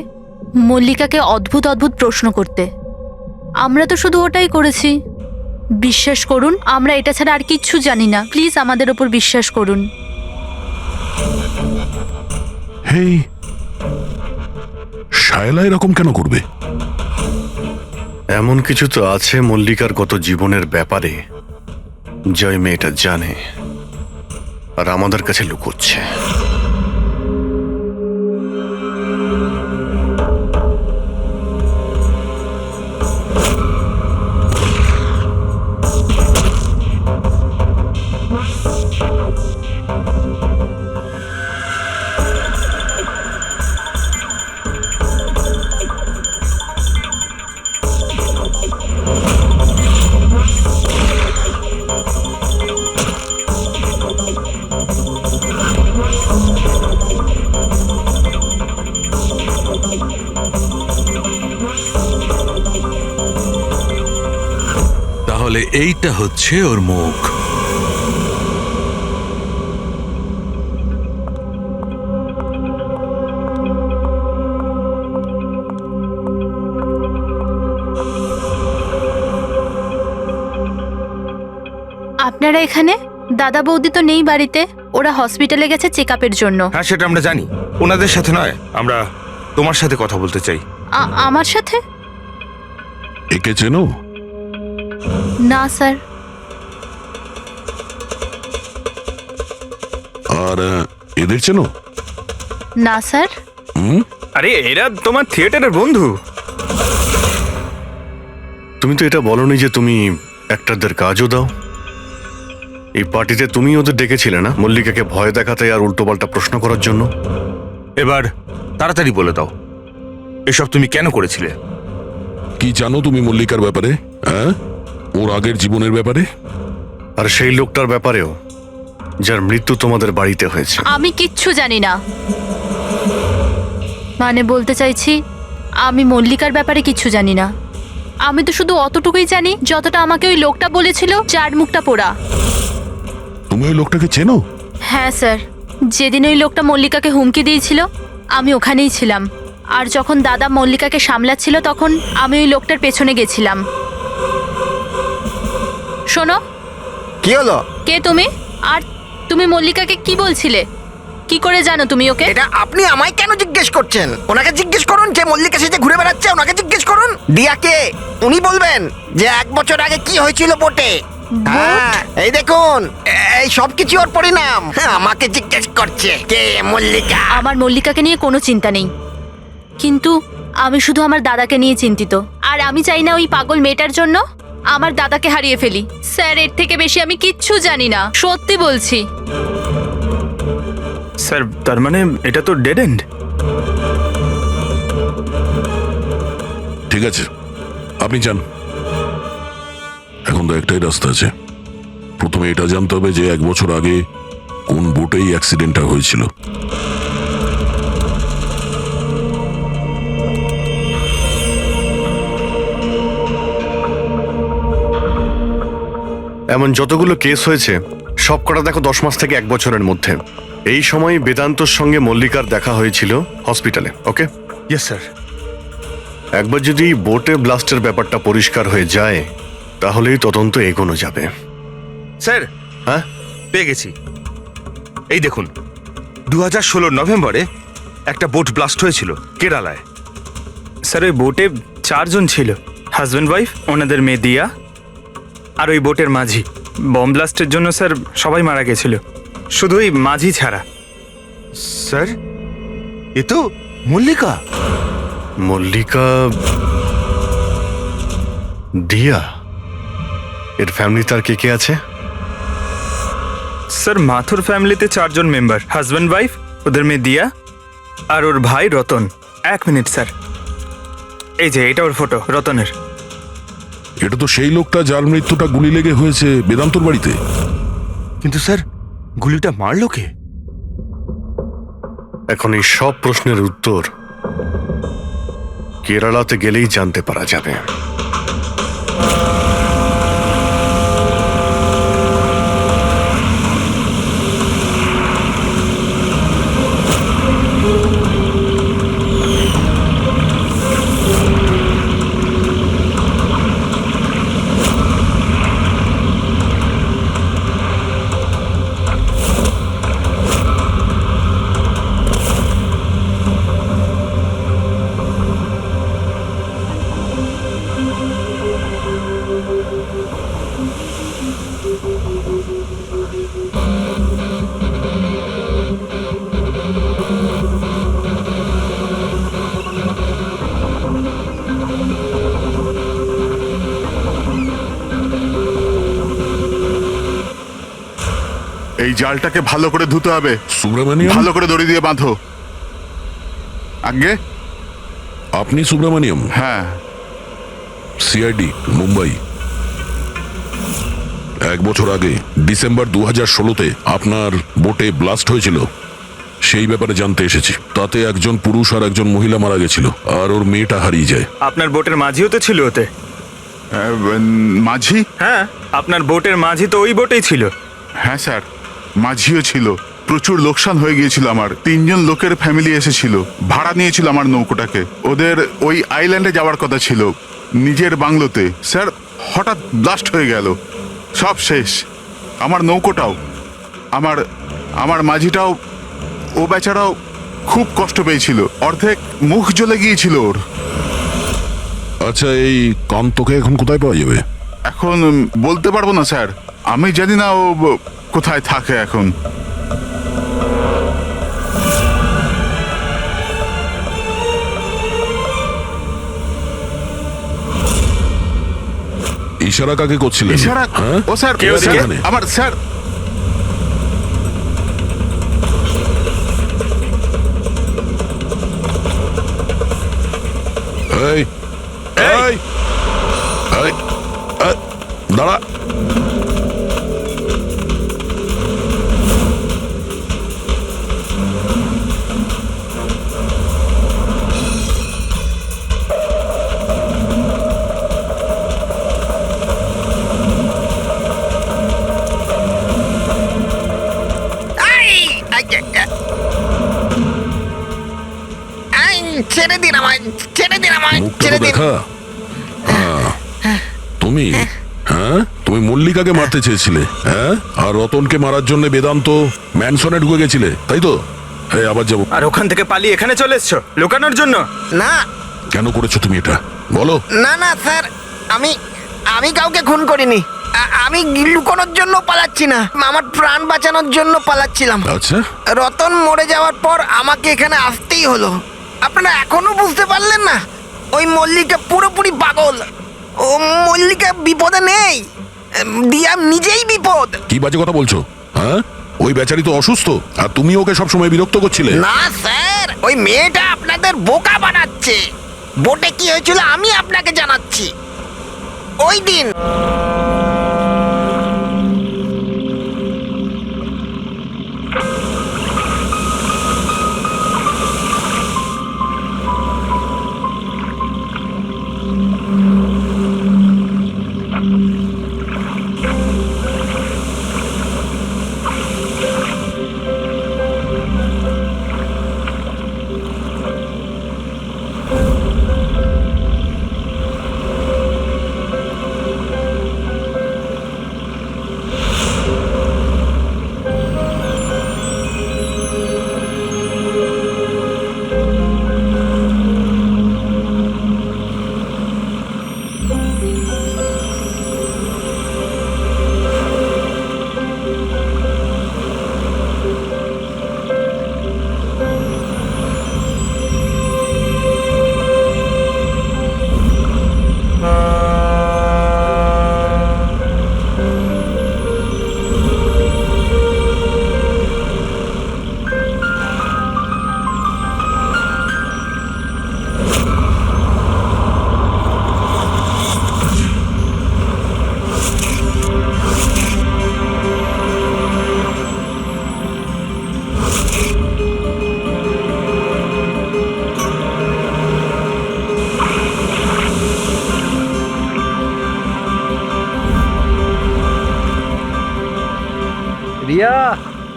মল্লিকাকে অদ্ভুত অদ্ভুত প্রশ্ন করতে। আমরা তো শুধু ওটাই করেছি। বিশ্বাস করুন, আমরা এটা ছাড়া আর কিচ্ছু জানি না। প্লিজ আমাদের ওপর বিশ্বাস করুন। হেই, শায়লা এরকম কেন করবে? এমন কিছু তো আছে মল্লিকার গত জীবনের ব্যাপারে যে ওই মেয়েটা জানে আর আমাদের কাছে লুকোচ্ছে। তাহলে এইটা হচ্ছে ওর মুখ। আপনারা এখানে? দাদা বৌদি তো নেই বাড়িতে, ওরা হসপিটালে গেছে চেক আপের জন্য। হ্যাঁ, সেটা আমরা জানি। ওনাদের সাথে নয়, আমরা তোমার সাথে কথা বলতে চাই। আমার সাথে? একে চেনো? না স্যার। আর এদের চেনো? না স্যার। আরে এরা তোমার থিয়েটারের বন্ধু। তুমি তো এটা বলনি যে তুমি অ্যাক্টরদের কাজও দাও। এই পার্টিতে তুমি ওদের ডেকেছিলে না মল্লিকাকে ভয় দেখাতে আর উল্টোপাল্টা প্রশ্ন করার জন্য? এবার তাড়াতাড়ি বলে দাও, এসব তুমি কেন করেছিলে? কি জানো তুমি মল্লিকার ব্যাপারে? হ্যাঁ, ওর আগের জীবনের ব্যাপারে? আর সেই লোকটার ব্যাপারেও যার মৃত্যু তোমাদের বাড়িতে হয়েছে? আমি কিচ্ছু জানি না। মানে বলতে চাইছি, আমি মল্লিকার ব্যাপারে কিচ্ছু জানি না। আমি তো শুধু অতটুকুই জানি যতটা আমাকে ওই লোকটা বলেছিল, যার মুখটা পোড়া। তুমি ওই লোকটাকে চেনো? হ্যাঁ স্যার, যেদিন ওই লোকটা মল্লিকাকে হুমকি দিয়েছিল আমি ওখানেই ছিলাম। আর যখন দাদা মল্লিকাকে সামলাচ্ছিল তখন আমি ওই লোকটার পেছনে গেছিলাম। শোনো। কি হলো? কে তুমি? আর তুমি মল্লিকাকে কি বলছিলে? কি করে জানো তুমি ওকে? এটা আপনি আমায় কেন জিজ্ঞেস করছেন? ওনাকে জিজ্ঞেস করুন যে মল্লিকা সেজে ঘুরে বেড়াচ্ছে, ওনাকে জিজ্ঞেস করুন। দিয়াকে উনি বলবেন যে 1 বছর আগে কি হয়েছিল বোটে। হ্যাঁ, এই দেখুন, এই সব কিছু ওর পরিণাম। হ্যাঁ, আমাকে জিজ্ঞেস করছে কে মল্লিকা। আমার মল্লিকাকে নিয়ে কোনো চিন্তা নেই, কিন্তু আমি শুধু আমার দাদাকে নিয়ে চিন্তিত। আর আমি চাই না ওই পাগল মেয়েটার জন্য আমার দাদাকে হারিয়ে ফেলি। স্যার, এর থেকে বেশি আমি কিচ্ছু জানি না, সত্যি বলছি। স্যার, তার মানে এটা তো ডেড এন্ড। ঠিক আছে, আপনি যান। এখন তো একটাই রাস্তা আছে। প্রথমে এটা জানতে হবে যে 1 বছর আগে কোন বোটেই অ্যাক্সিডেন্টটা হয়েছিল। এমন যতগুলো কেস হয়েছে সব কটা দেখো 10 মাস থেকে 1 বছরের মধ্যে। এই সময় বেদান্তর সঙ্গে মল্লিকার দেখা হয়েছিল হসপিটালে। ওকে? Yes sir. একবার যদি বোটে ব্লাস্টের ব্যাপারটা পরিষ্কার হয়ে যায় তাহলেই তদন্ত এগোনো যাবে। স্যার, হ্যাঁ, পেয়ে গেছি। এই দেখুন, 2016 নভেম্বরে একটা বোট ব্লাস্ট হয়েছিল কেরালায়। স্যার ওই বোটে 4 জন ছিল, হাজব্যান্ড ওয়াইফ, ওনাদের মেয়ে দিয়া, আর ওই বোটের মাঝি। বম ব্লাস্টের জন্য স্যার সবাই মারা গেছিল, শুধু ওই মাঝি ছাড়া। স্যার, এ তো মল্লিকা। মল্লিকা, দিয়া, এর ফ্যামিলি তার কে কে আছে? স্যার মাথুর ফ্যামিলিতে 4 জন মেম্বার, হাজব্যান্ড ওয়াইফ, ওদের মেয়ে দিয়া, আর ওর ভাই রতন। 1 মিনিট স্যার, এই যে এটা ওর ফটো, রতনের। এটা তো সেই লোকটা যার মৃত্যুটা গুলি লেগে হয়েছে বেদান্তর বাড়িতে। কিন্তু স্যার, গুলিটা মারলো কে? এখন এই সব প্রশ্নের উত্তর কেরালাতে গেলেই জানতে পারা যাবে। এই জালটাকে ভালো করে ধুতে হবে। সুব্রমণিয়ম, ভালো করে দড়ি দিয়ে বাঁধো। আগে আপনি সুব্রমণিয়ম? হ্যাঁ। সিআইডি, মুম্বাই। 1 বছর আগে ডিসেম্বর 2016-তে আপনার বোটে ব্লাস্ট হয়েছিল, সেই ব্যাপারে জানতে এসেছি। তাতে একজন পুরুষ আর একজন মহিলা মারা গেছিল, আর ওর মেয়েটা হারিয়ে যায়। আপনার বোটের মাঝিও তো ছিল ওতে। মাঝি? হ্যাঁ, আপনার বোটের মাঝি তো ওই বোটেই ছিল। হ্যাঁ স্যার, মাঝিও ছিল। প্রচুর লোকসান হয়ে গিয়েছিল আমার। 3 জন লোকের ফ্যামিলি এসেছিল, ভাড়া নিয়েছিল আমার নৌকোটাকে। ওদের ওই আইল্যান্ডে যাওয়ার কথা ছিল, নিজের বাংলোতে। স্যার, হঠাৎ ব্লাস্ট হয়ে গেল, সব শেষ। আমার নৌকোটাও, আমার মাঝিটাও, ও বেচারাও খুব কষ্ট পেয়েছিল। অর্ধেক মুখ জ্বলে গিয়েছিল ওর। আচ্ছা, এই কান্তকে এখন কোথায় পাওয়া যাবে? এখন বলতে পারবো না স্যার, আমি জানি না ও কোথায় থাকে এখন। ইশারা কাকে করছিলেন? ইশারা? হ্যাঁ? ও স্যার, আমার স্যার। এই এই এই, দাঁড়া। ছেড়ে দিন আমায়, ছেড়ে দিন আমায়, মুখটা ছেড়ে তো দিন। দেখা। তুমি, হ্যাঁ, তুমি মল্লিকাকে মারতে চেয়েছিলে, হ্যাঁ, আর রতনকে মারার জন্য বেদান্ত ম্যানসনে ঢুকে গেছিলে, তাই তো? এই আবার যাবো। আর ওখান থেকে পালিয়ে এখানে চলে এসছো লুকানোর জন্য? না। কেন করেছো তুমি এটা, বলো? না না স্যার, আমি কাউকে খুন করিনি। আমি লুকানোর জন্য পালাচ্ছি না, আমার প্রাণ বাঁচানোর জন্য পালাচ্ছিলাম। আচ্ছা, রতন মরে যাওয়ার পর আমাকে এখানে আসতেই হলো। আপনারা এখনো বুঝতে পারলেন না? ওই মল্লিকা পুরোপুরি পাগল। ও মল্লিকা বিপদে নেই, দিয়া নিজেই বিপদ। কি বাজে কথা বলছো? হ্যাঁ, ওই বেচারি তো অসুস্থ, আর তুমি ওকে সবসময় বিরক্ত করছিলে। না স্যার, ওই মেয়েটা আপনাদের বোকা বানাচ্ছে। বোটে কি হয়েছিল আমি আপনাকে জানাচ্ছি। ওই দিন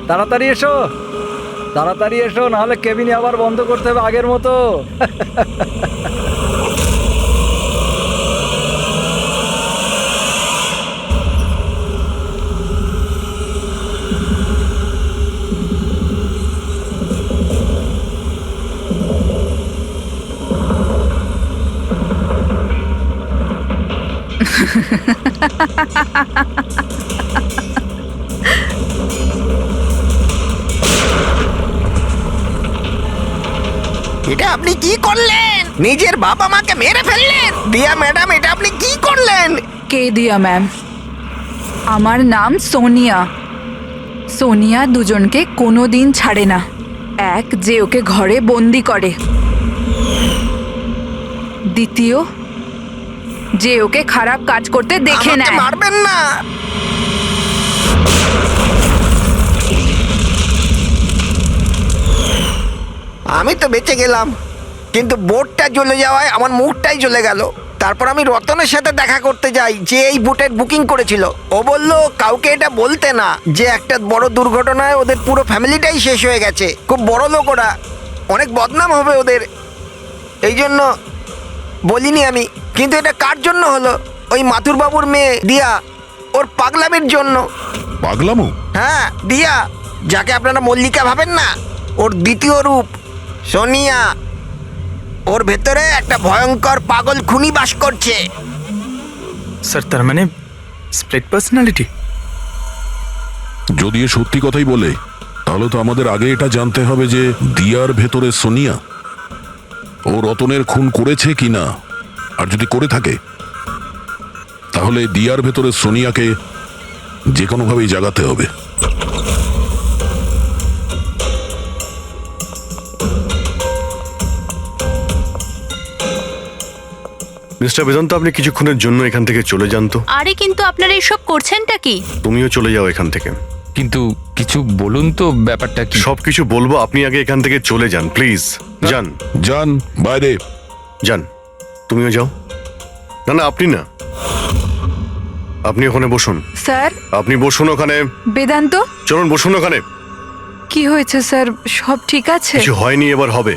তাড়াতাড়ি এসো, তাড়াতাড়ি এসো, নাহলে কেবিনে আবার বন্ধ করতে হবে আগের মতো। এটা আপনি কি করলেন? নিজের বাবা মাকে মেরে ফেললেন। দিয়া ম্যাডাম, এটা আপনি কি করলেন? কে দিয়া ম্যাম? আমার নাম সোনিয়া। সোনিয়া দুজনকে কোনোদিন ছাড়ে না। এক, যে ওকে ঘরে বন্দি করে। দ্বিতীয়, যে ওকে খারাপ কাজ করতে দেখে নেয়। মারবেন না। আমি তো বেঁচে গেলাম, কিন্তু বোটটা জ্বলে যাওয়ায় আমার মুখটাই জ্বলে গেল। তারপর আমি রতনের সাথে দেখা করতে যাই, যে এই বোটের বুকিং করেছিল। ও বলল কাউকে এটা বলতে না, যে একটা বড় দুর্ঘটনায় ওদের পুরো ফ্যামিলিটাই শেষ হয়ে গেছে। খুব বড় লোক ওরা, অনেক বদনাম হবে ওদের, এই জন্য বলিনি আমি। কিন্তু এটা কার জন্য হলো? ওই মাথুর বাবুর মেয়ে দিয়া, ওর পাগলামির জন্য। পাগলামো? হ্যাঁ, দিয়া, যাকে আপনারা মল্লিকা ভাবেন না, ওর দ্বিতীয় রূপ সোনিয়া। ওর ভেতরে একটা ভয়ঙ্কর পাগল খুনি বাস করছে। স্যার, তার মানে স্প্লিট পার্সোনালিটি? যদি এ সত্যি কথাই বলে, তাহলে তো আমাদের আগে এটা জানতে হবে যে দিয়ার ভেতরে সোনিয়া ও রতনের খুন করেছে কিনা। আর যদি করে থাকে, তাহলে দিয়ার ভেতরে সোনিয়াকে যে কোনোভাবেই জাগাতে হবে। মিস্টার বেদান্ত, আপনি কিছুক্ষণের জন্য এখান থেকে চলে যান তো। আরে কিন্তু আপনারা এইসব করছেনটা কি? তুমিও চলে যাও এখান থেকে। কিন্তু কিছু বলুন তো, ব্যাপারটা কি? সবকিছু বলবো, আপনি আগে এখান থেকে চলে যান প্লিজ। যান যান বাইরে যান। তুমিও যাও। না না, আপনি না, আপনি ওখানে বসুন। স্যার, আপনি বসুন ওখানে। বেদান্ত, চলুন বসুন ওখানে। কি হয়েছে স্যার? সব ঠিক আছে? কিছু হয়নি, এবার হবে।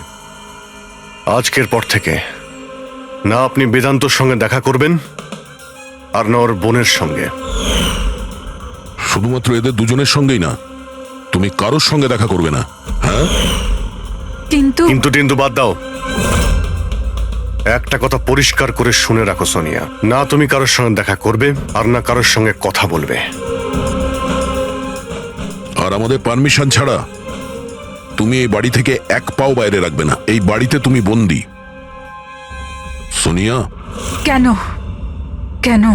আজকের পর থেকে না আপনি বেদান্তর সঙ্গে দেখা করবেন, আর না ওর বোনের সঙ্গে। শুধুমাত্র এদের দুজনের সঙ্গেই না, তুমি কারোর সঙ্গে দেখা করবে না। হ্যাঁ, কিন্তু কিন্তু বাদ দাও। একটা কথা পরিষ্কার করে শুনে রাখো সোনিয়া, না তুমি কারোর সঙ্গে দেখা করবে, আর না কারোর সঙ্গে কথা বলবে। আর আমাদের পারমিশন ছাড়া তুমি এই বাড়ি থেকে এক পাও বাইরে রাখবে না। এই বাড়িতে তুমি বন্দি। সোনিয়া, কেন কেন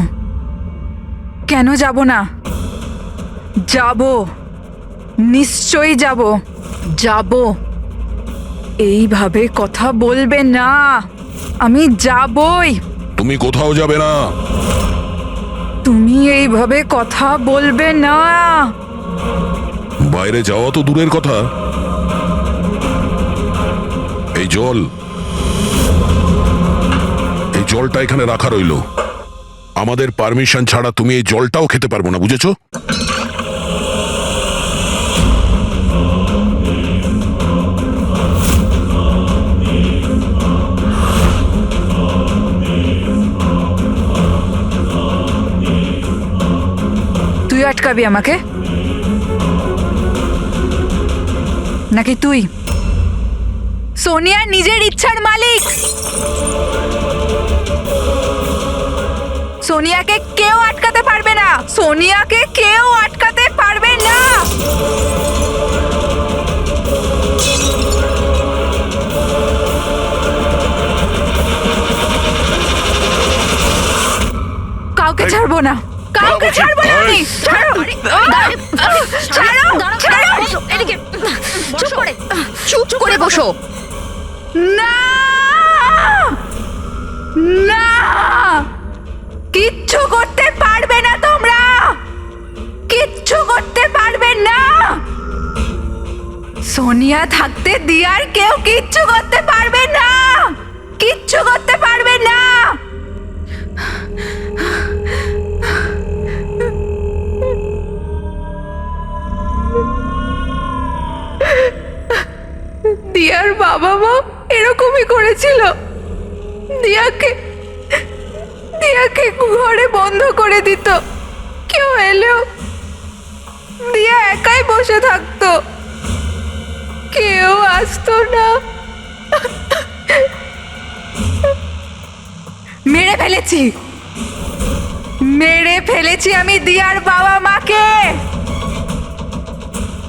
কেন যাব না? যাব, নিশ্চয়ই যাব। যাব। এইভাবে কথা বলবে না, আমি যাবই। তুমি কোথাও যাবে না। তুমি এইভাবে কথা বলবে না। বাইরে যাওয়া তো দূরের কথা, এই জলটা এখানে রাখা রইল। আমাদের পারমিশন ছাড়া তুমি এই জলটাও খেতে পারবো না, বুঝেছো? তুই আটকাবি আমাকে, নাকি তুই? সোনিয়া নিজের ইচ্ছার মালিক। সোনিয়াকে কেউ আটকাতে পারবে না। সোনিয়াকে কেউ আটকাতে পারবে না। কাউকে ছাড়বো না, কাউকে ছাড়বো না আমি। ছাড়ো, ছাড়ো, ছাড়ো। এদিকে চুপ করে বসো। না, না, কিচ্ছু করতে পারবে না তোমরা, কিচ্ছু করতে পারবে না। সোনিয়া থাকতে দিয়ার কেউ কিচ্ছু করতে পারবে না, কিচ্ছু করতে পারবে না। দিয়ার বাবা মা এরকমই করেছিল। দিয়াকে ঘরে বন্ধ করে দিত, কেউ এলেও দিয়া একাই বসে থাকতো, কেউ আসতো না। মেরে ফেলেছি আমি দিয়ার বাবা মাকে।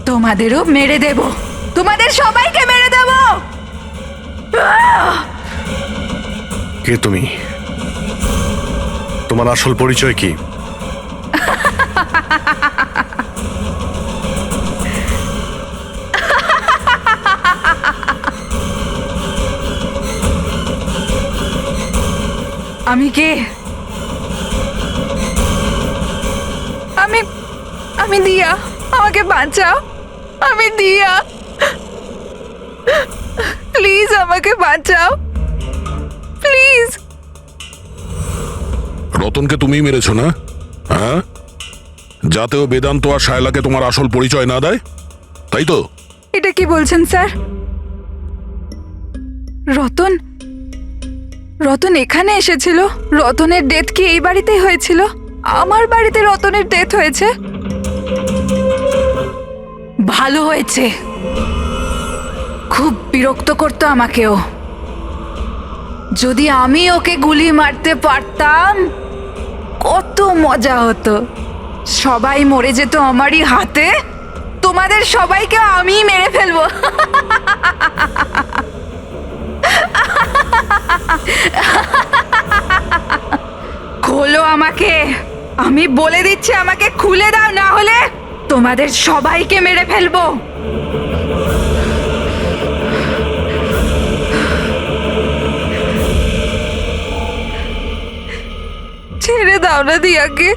তোমাদেরও মেরে দেব, তোমাদের সবাইকে মেরে দেব। কে তুমি? তোমার আসল পরিচয় কি? আমি কে? আমি দিয়া, আমাকে বাঁচাও। আমি দিয়া, প্লিজ আমাকে বাঁচাও, প্লিজ। রতনকে তুমি মেরেছো না? হ্যাঁ, যাতে ও বেদান্ত আর শায়লাকে তোমার আসল পরিচয় না দেয়, তাই তো? এটা কি বলছেন স্যার? রতন এখানে এসেছিল? রতনের ডেথ কি এই বাড়িতেই হয়েছিল? আমার বাড়িতে রতনের ডেথ হয়েছে? ভালো হয়েছে, খুব বিরক্ত করতো আমাকেও। যদি আমি ওকে গুলি মারতে পারতাম কত মজা হতো। সবাই মরে যেত আমারই হাতে, তোমাদের সবাইকে আমি মেরে ফেলবো। খোলো আমাকে, আমি বলে দিচ্ছি, আমাকে খুলে দাও, না হলে তোমাদের সবাইকে মেরে ফেলবো। ছেড়ে দাও না দিয়াকে,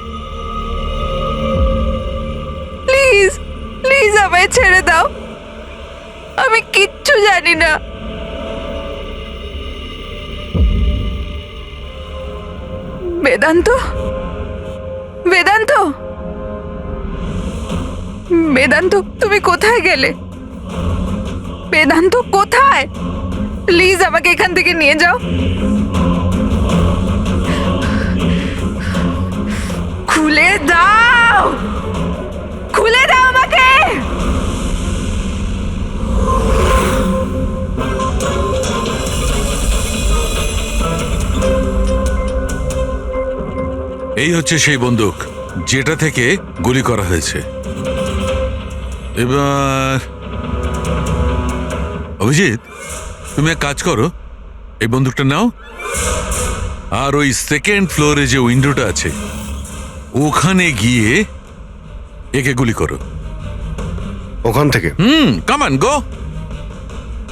প্লিজ প্লিজ আমায় ছেড়ে দাও। আমি কিচ্ছু জানি না। বেদান্ত, বেদান্ত, বেদান্ত, তুমি কোথায় গেলে? বেদান্ত কোথায়? প্লিজ আমাকে এখান থেকে নিয়ে যাও। খুলে দাও, খুলে দাও আমাকে। এই হচ্ছে সেই বন্দুক যেটা থেকে গুলি করা হয়েছে। এবার অভিজিৎ, তুমি এক কাজ করো, এই বন্দুকটা নাও আর ওই সেকেন্ড ফ্লোরে যে উইন্ডোটা আছে ওখানে গিয়ে একে গুলি করো। ওখান থেকে? Come on go.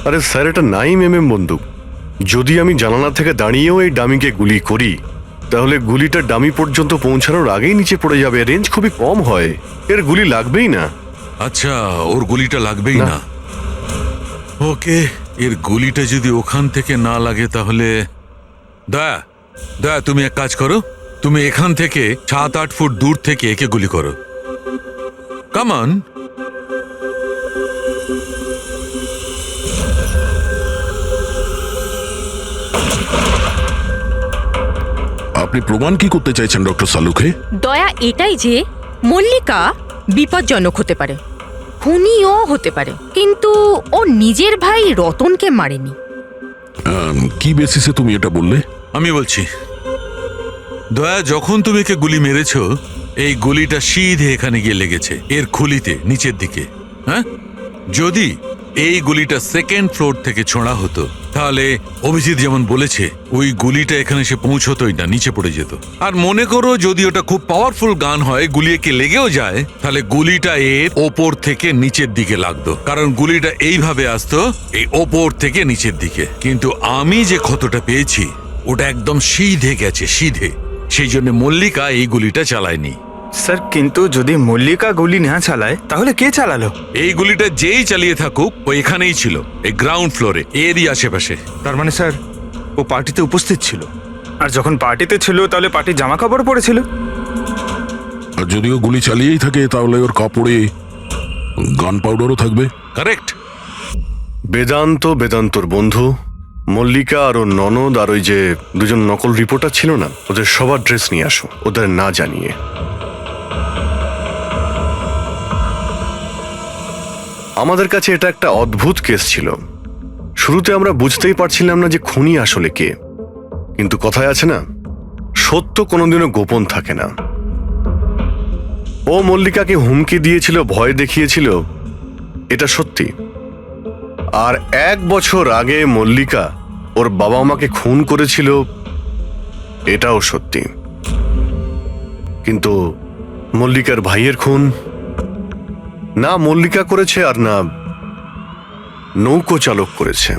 আরে স্যার, এটা 9mm বন্দুক। যদি আমি জানালা থেকে দাঁড়িয়েও এই ডামিকে গুলি করি তাহলে গুলিটা ডামি পর্যন্ত পৌঁছানোর আগেই নিচে পড়ে যাবে। রেঞ্জ খুবই কম হয়, এর গুলি লাগবেই না। আচ্ছা, ওর গুলিটা লাগবেই না। ওকে, এর গুলিটা যদি ওখান থেকে না লাগে তাহলে দয়া দয়া তুমি এক কাজ করো, তুমি এখান থেকে 7-8 ফুট দূর থেকে একে গুলি করো। Come on. আপনি প্রমাণ কি করতে চাইছেন ডক্টর সালুখে? দয়া এটাই যে মল্লিকা বিপজ্জনক হতে পারে, খুনিও হতে পারে, কিন্তু ও নিজের ভাই রতনকে মারেনি। কি বেসিসে তুমি এটা বললে? আমি বলছি, দয়া, যখন তুমি একে গুলি মেরেছো এই গুলিটা সিধে এখানে গিয়ে লেগেছে এর খুলিতে নিচের দিকে। হ্যাঁ, যদি এই গুলিটা সেকেন্ড ফ্লোর থেকে ছোঁড়া হতো তাহলে অভিজিৎ যেমন বলেছে ওই গুলিটা এখানে এসে পৌঁছতোই না, নিচে পড়ে যেত। আর মনে করো যদি ওটা খুব পাওয়ারফুল গান হয়, গুলি একে লেগেও যায়, তাহলে গুলিটা এর ওপর থেকে নিচের দিকে লাগতো, কারণ গুলিটা এইভাবে আসতো এই ওপর থেকে নিচের দিকে। কিন্তু আমি যে ক্ষতটা পেয়েছি ওটা একদম সিধে গেছে, সিধে। সেই জন্য মল্লিকা এই গুলিটা চালায়নি। স্যার, কিন্তু যদি মল্লিকা গুলি না চালায় তাহলে কে চালালো? এই গুলিটা যেই চালিয়ে থাকুক ও এখানেই ছিল, এই গ্রাউন্ড ফ্লোরে, এরই আশেপাশে। তার মানে স্যার ও পার্টিতে উপস্থিত ছিল, আর যখন পার্টিতে ছিল তাহলে পার্টির জামা কাপড় পরেছিল। আর যদিও গুলি চালিয়েই থাকে তাহলে ওর কাপড়ে গান পাউডারও থাকবে। কারেক্ট। বেদান্তর বন্ধু মল্লিকা আর ওর ননদ আর ওই যে দুজন নকল রিপোর্টার ছিল না, ওদের সবার ড্রেস নিয়ে আসো, ওদের না জানিয়ে। আমাদের কাছে এটা একটা অদ্ভুত কেস ছিল। শুরুতে আমরা বুঝতেই পারছিলাম না যে খুনি আসলে কে, কিন্তু কথায় আছে না, সত্য কোনোদিনও গোপন থাকে না। ও মল্লিকাকে হুমকি দিয়েছিল, ভয় দেখিয়েছিল, এটা সত্যি। আর 1 বছর আগে মল্লিকা ওর বাবা মাকে খুন করেছিল, এটাও সত্যি। কিন্তু মল্লিকার ভাইয়ের খুন না মল্লিকা করেছে আর না নৌকো চালক করেছে।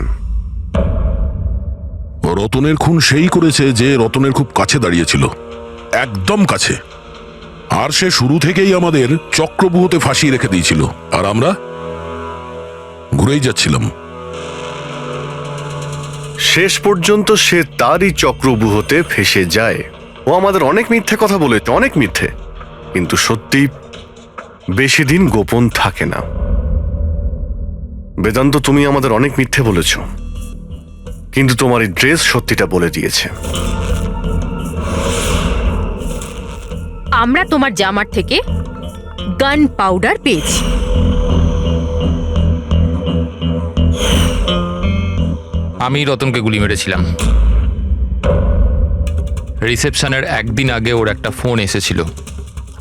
রতনের খুন সেই করেছে যে রতনের খুব কাছে দাঁড়িয়েছিল, একদম কাছে। আর সে শুরু থেকেই আমাদের চক্রব্যূহতে ফাঁসিয়ে রেখে দিয়েছিল, আর আমরা ঘুরেই যাচ্ছিলাম। শেষ পর্যন্ত সে তারই চক্রব্যূহতে ফেসে যায়। ও আমাদের অনেক মিথ্যে কথা বলেছে, অনেক মিথ্যে, কিন্তু সত্যি বেশি দিন গোপন থাকে না। বেদান্ত, তুমি আমাদের অনেক মিথ্যে বলেছ, কিন্তু তোমার এই ড্রেস সত্যিটা বলে দিয়েছে। আমরা তোমার জামার থেকে গান পাউডার পেয়েছি। আমি রতনকে গুলি মেরেছিলাম। রিসেপশনের একদিন আগে ওর একটা ফোন এসেছিল,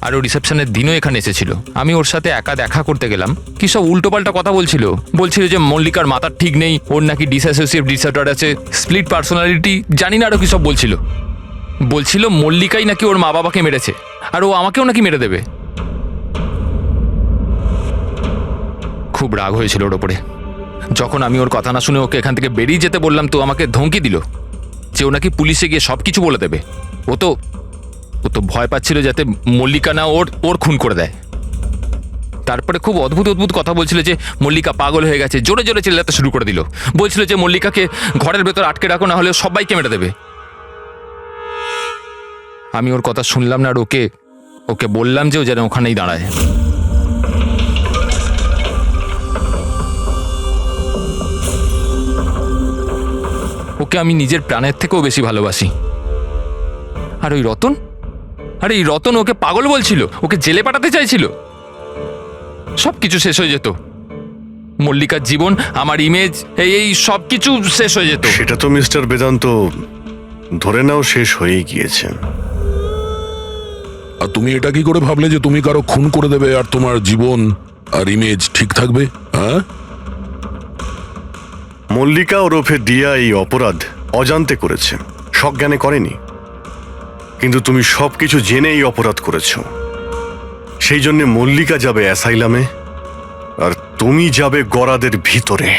আর ও রিসেপশনের দিনও এখানে এসেছিল। আমি ওর সাথে একা দেখা করতে গেলাম, কি সব উল্টোপাল্টা কথা বলছিল। যে মল্লিকার মাথার ঠিক নেই, ওর নাকি ডিসঅ্যাসোসিয়েটিভ ডিসঅর্ডার আছে, স্প্লিট পার্সোনালিটি, জানি না আরো কি সব বলছিল মল্লিকাই নাকি ওর মা বাবাকে মেরেছে, আর ও আমাকেও নাকি মেরে দেবে। খুব রাগ হয়েছিল ওর ওপরে। যখন আমি ওর কথা না শুনে ওকে এখান থেকে বেরিয়ে যেতে বললাম, তো আমাকে ধমকি দিল যে ও নাকি পুলিশে গিয়ে সব কিছু বলে দেবে। ও তো ভয় পাচ্ছিল যাতে মল্লিকা না ওর খুন করে দেয়। তারপরে খুব অদ্ভুত কথা বলছিল যে মল্লিকা পাগল হয়ে গেছে, জোরে জোরে চিল্লাতে শুরু করে দিল। বলছিল যে মল্লিকাকে ঘরের ভেতর আটকে রাখো, না হলে সবাইকে মেরে দেবে। আমি ওর কথা শুনলাম না, আর ওকে বললাম যে ও যেন ওখানেই দাঁড়ায়। ওকে আমি নিজের প্রাণের থেকেও বেশি ভালোবাসি। আর ওই রতন, এই রতন ওকে পাগল বলছিল, ওকে জেলে পাঠাতে চাইছিল। সব কিছু শেষ হয়ে যেত, মল্লিকার জীবন, আমার ইমেজ, এই সব কিছু শেষ হয়ে যেত। সেটা তো মিস্টার বেদান্ত ধরে নাও শেষ হয়েই গিয়েছে। আর তুমি এটা কি করে ভাবলে যে তুমি কারো খুন করে দেবে আর তোমার জীবন আর ইমেজ ঠিক থাকবে? হ্যাঁ, মল্লিকা ওরফে দিয়া এই অপরাধ অজান্তে করেছে, সজ্ঞানে করেনি। কিন্তু তুমি সবকিছু জেনে এই অপরাধ করেছো। সেই জন্য মল্লিকা যাবে অ্যাসাইলামে, আর তুমি যাবে গরাদের ভিতরে।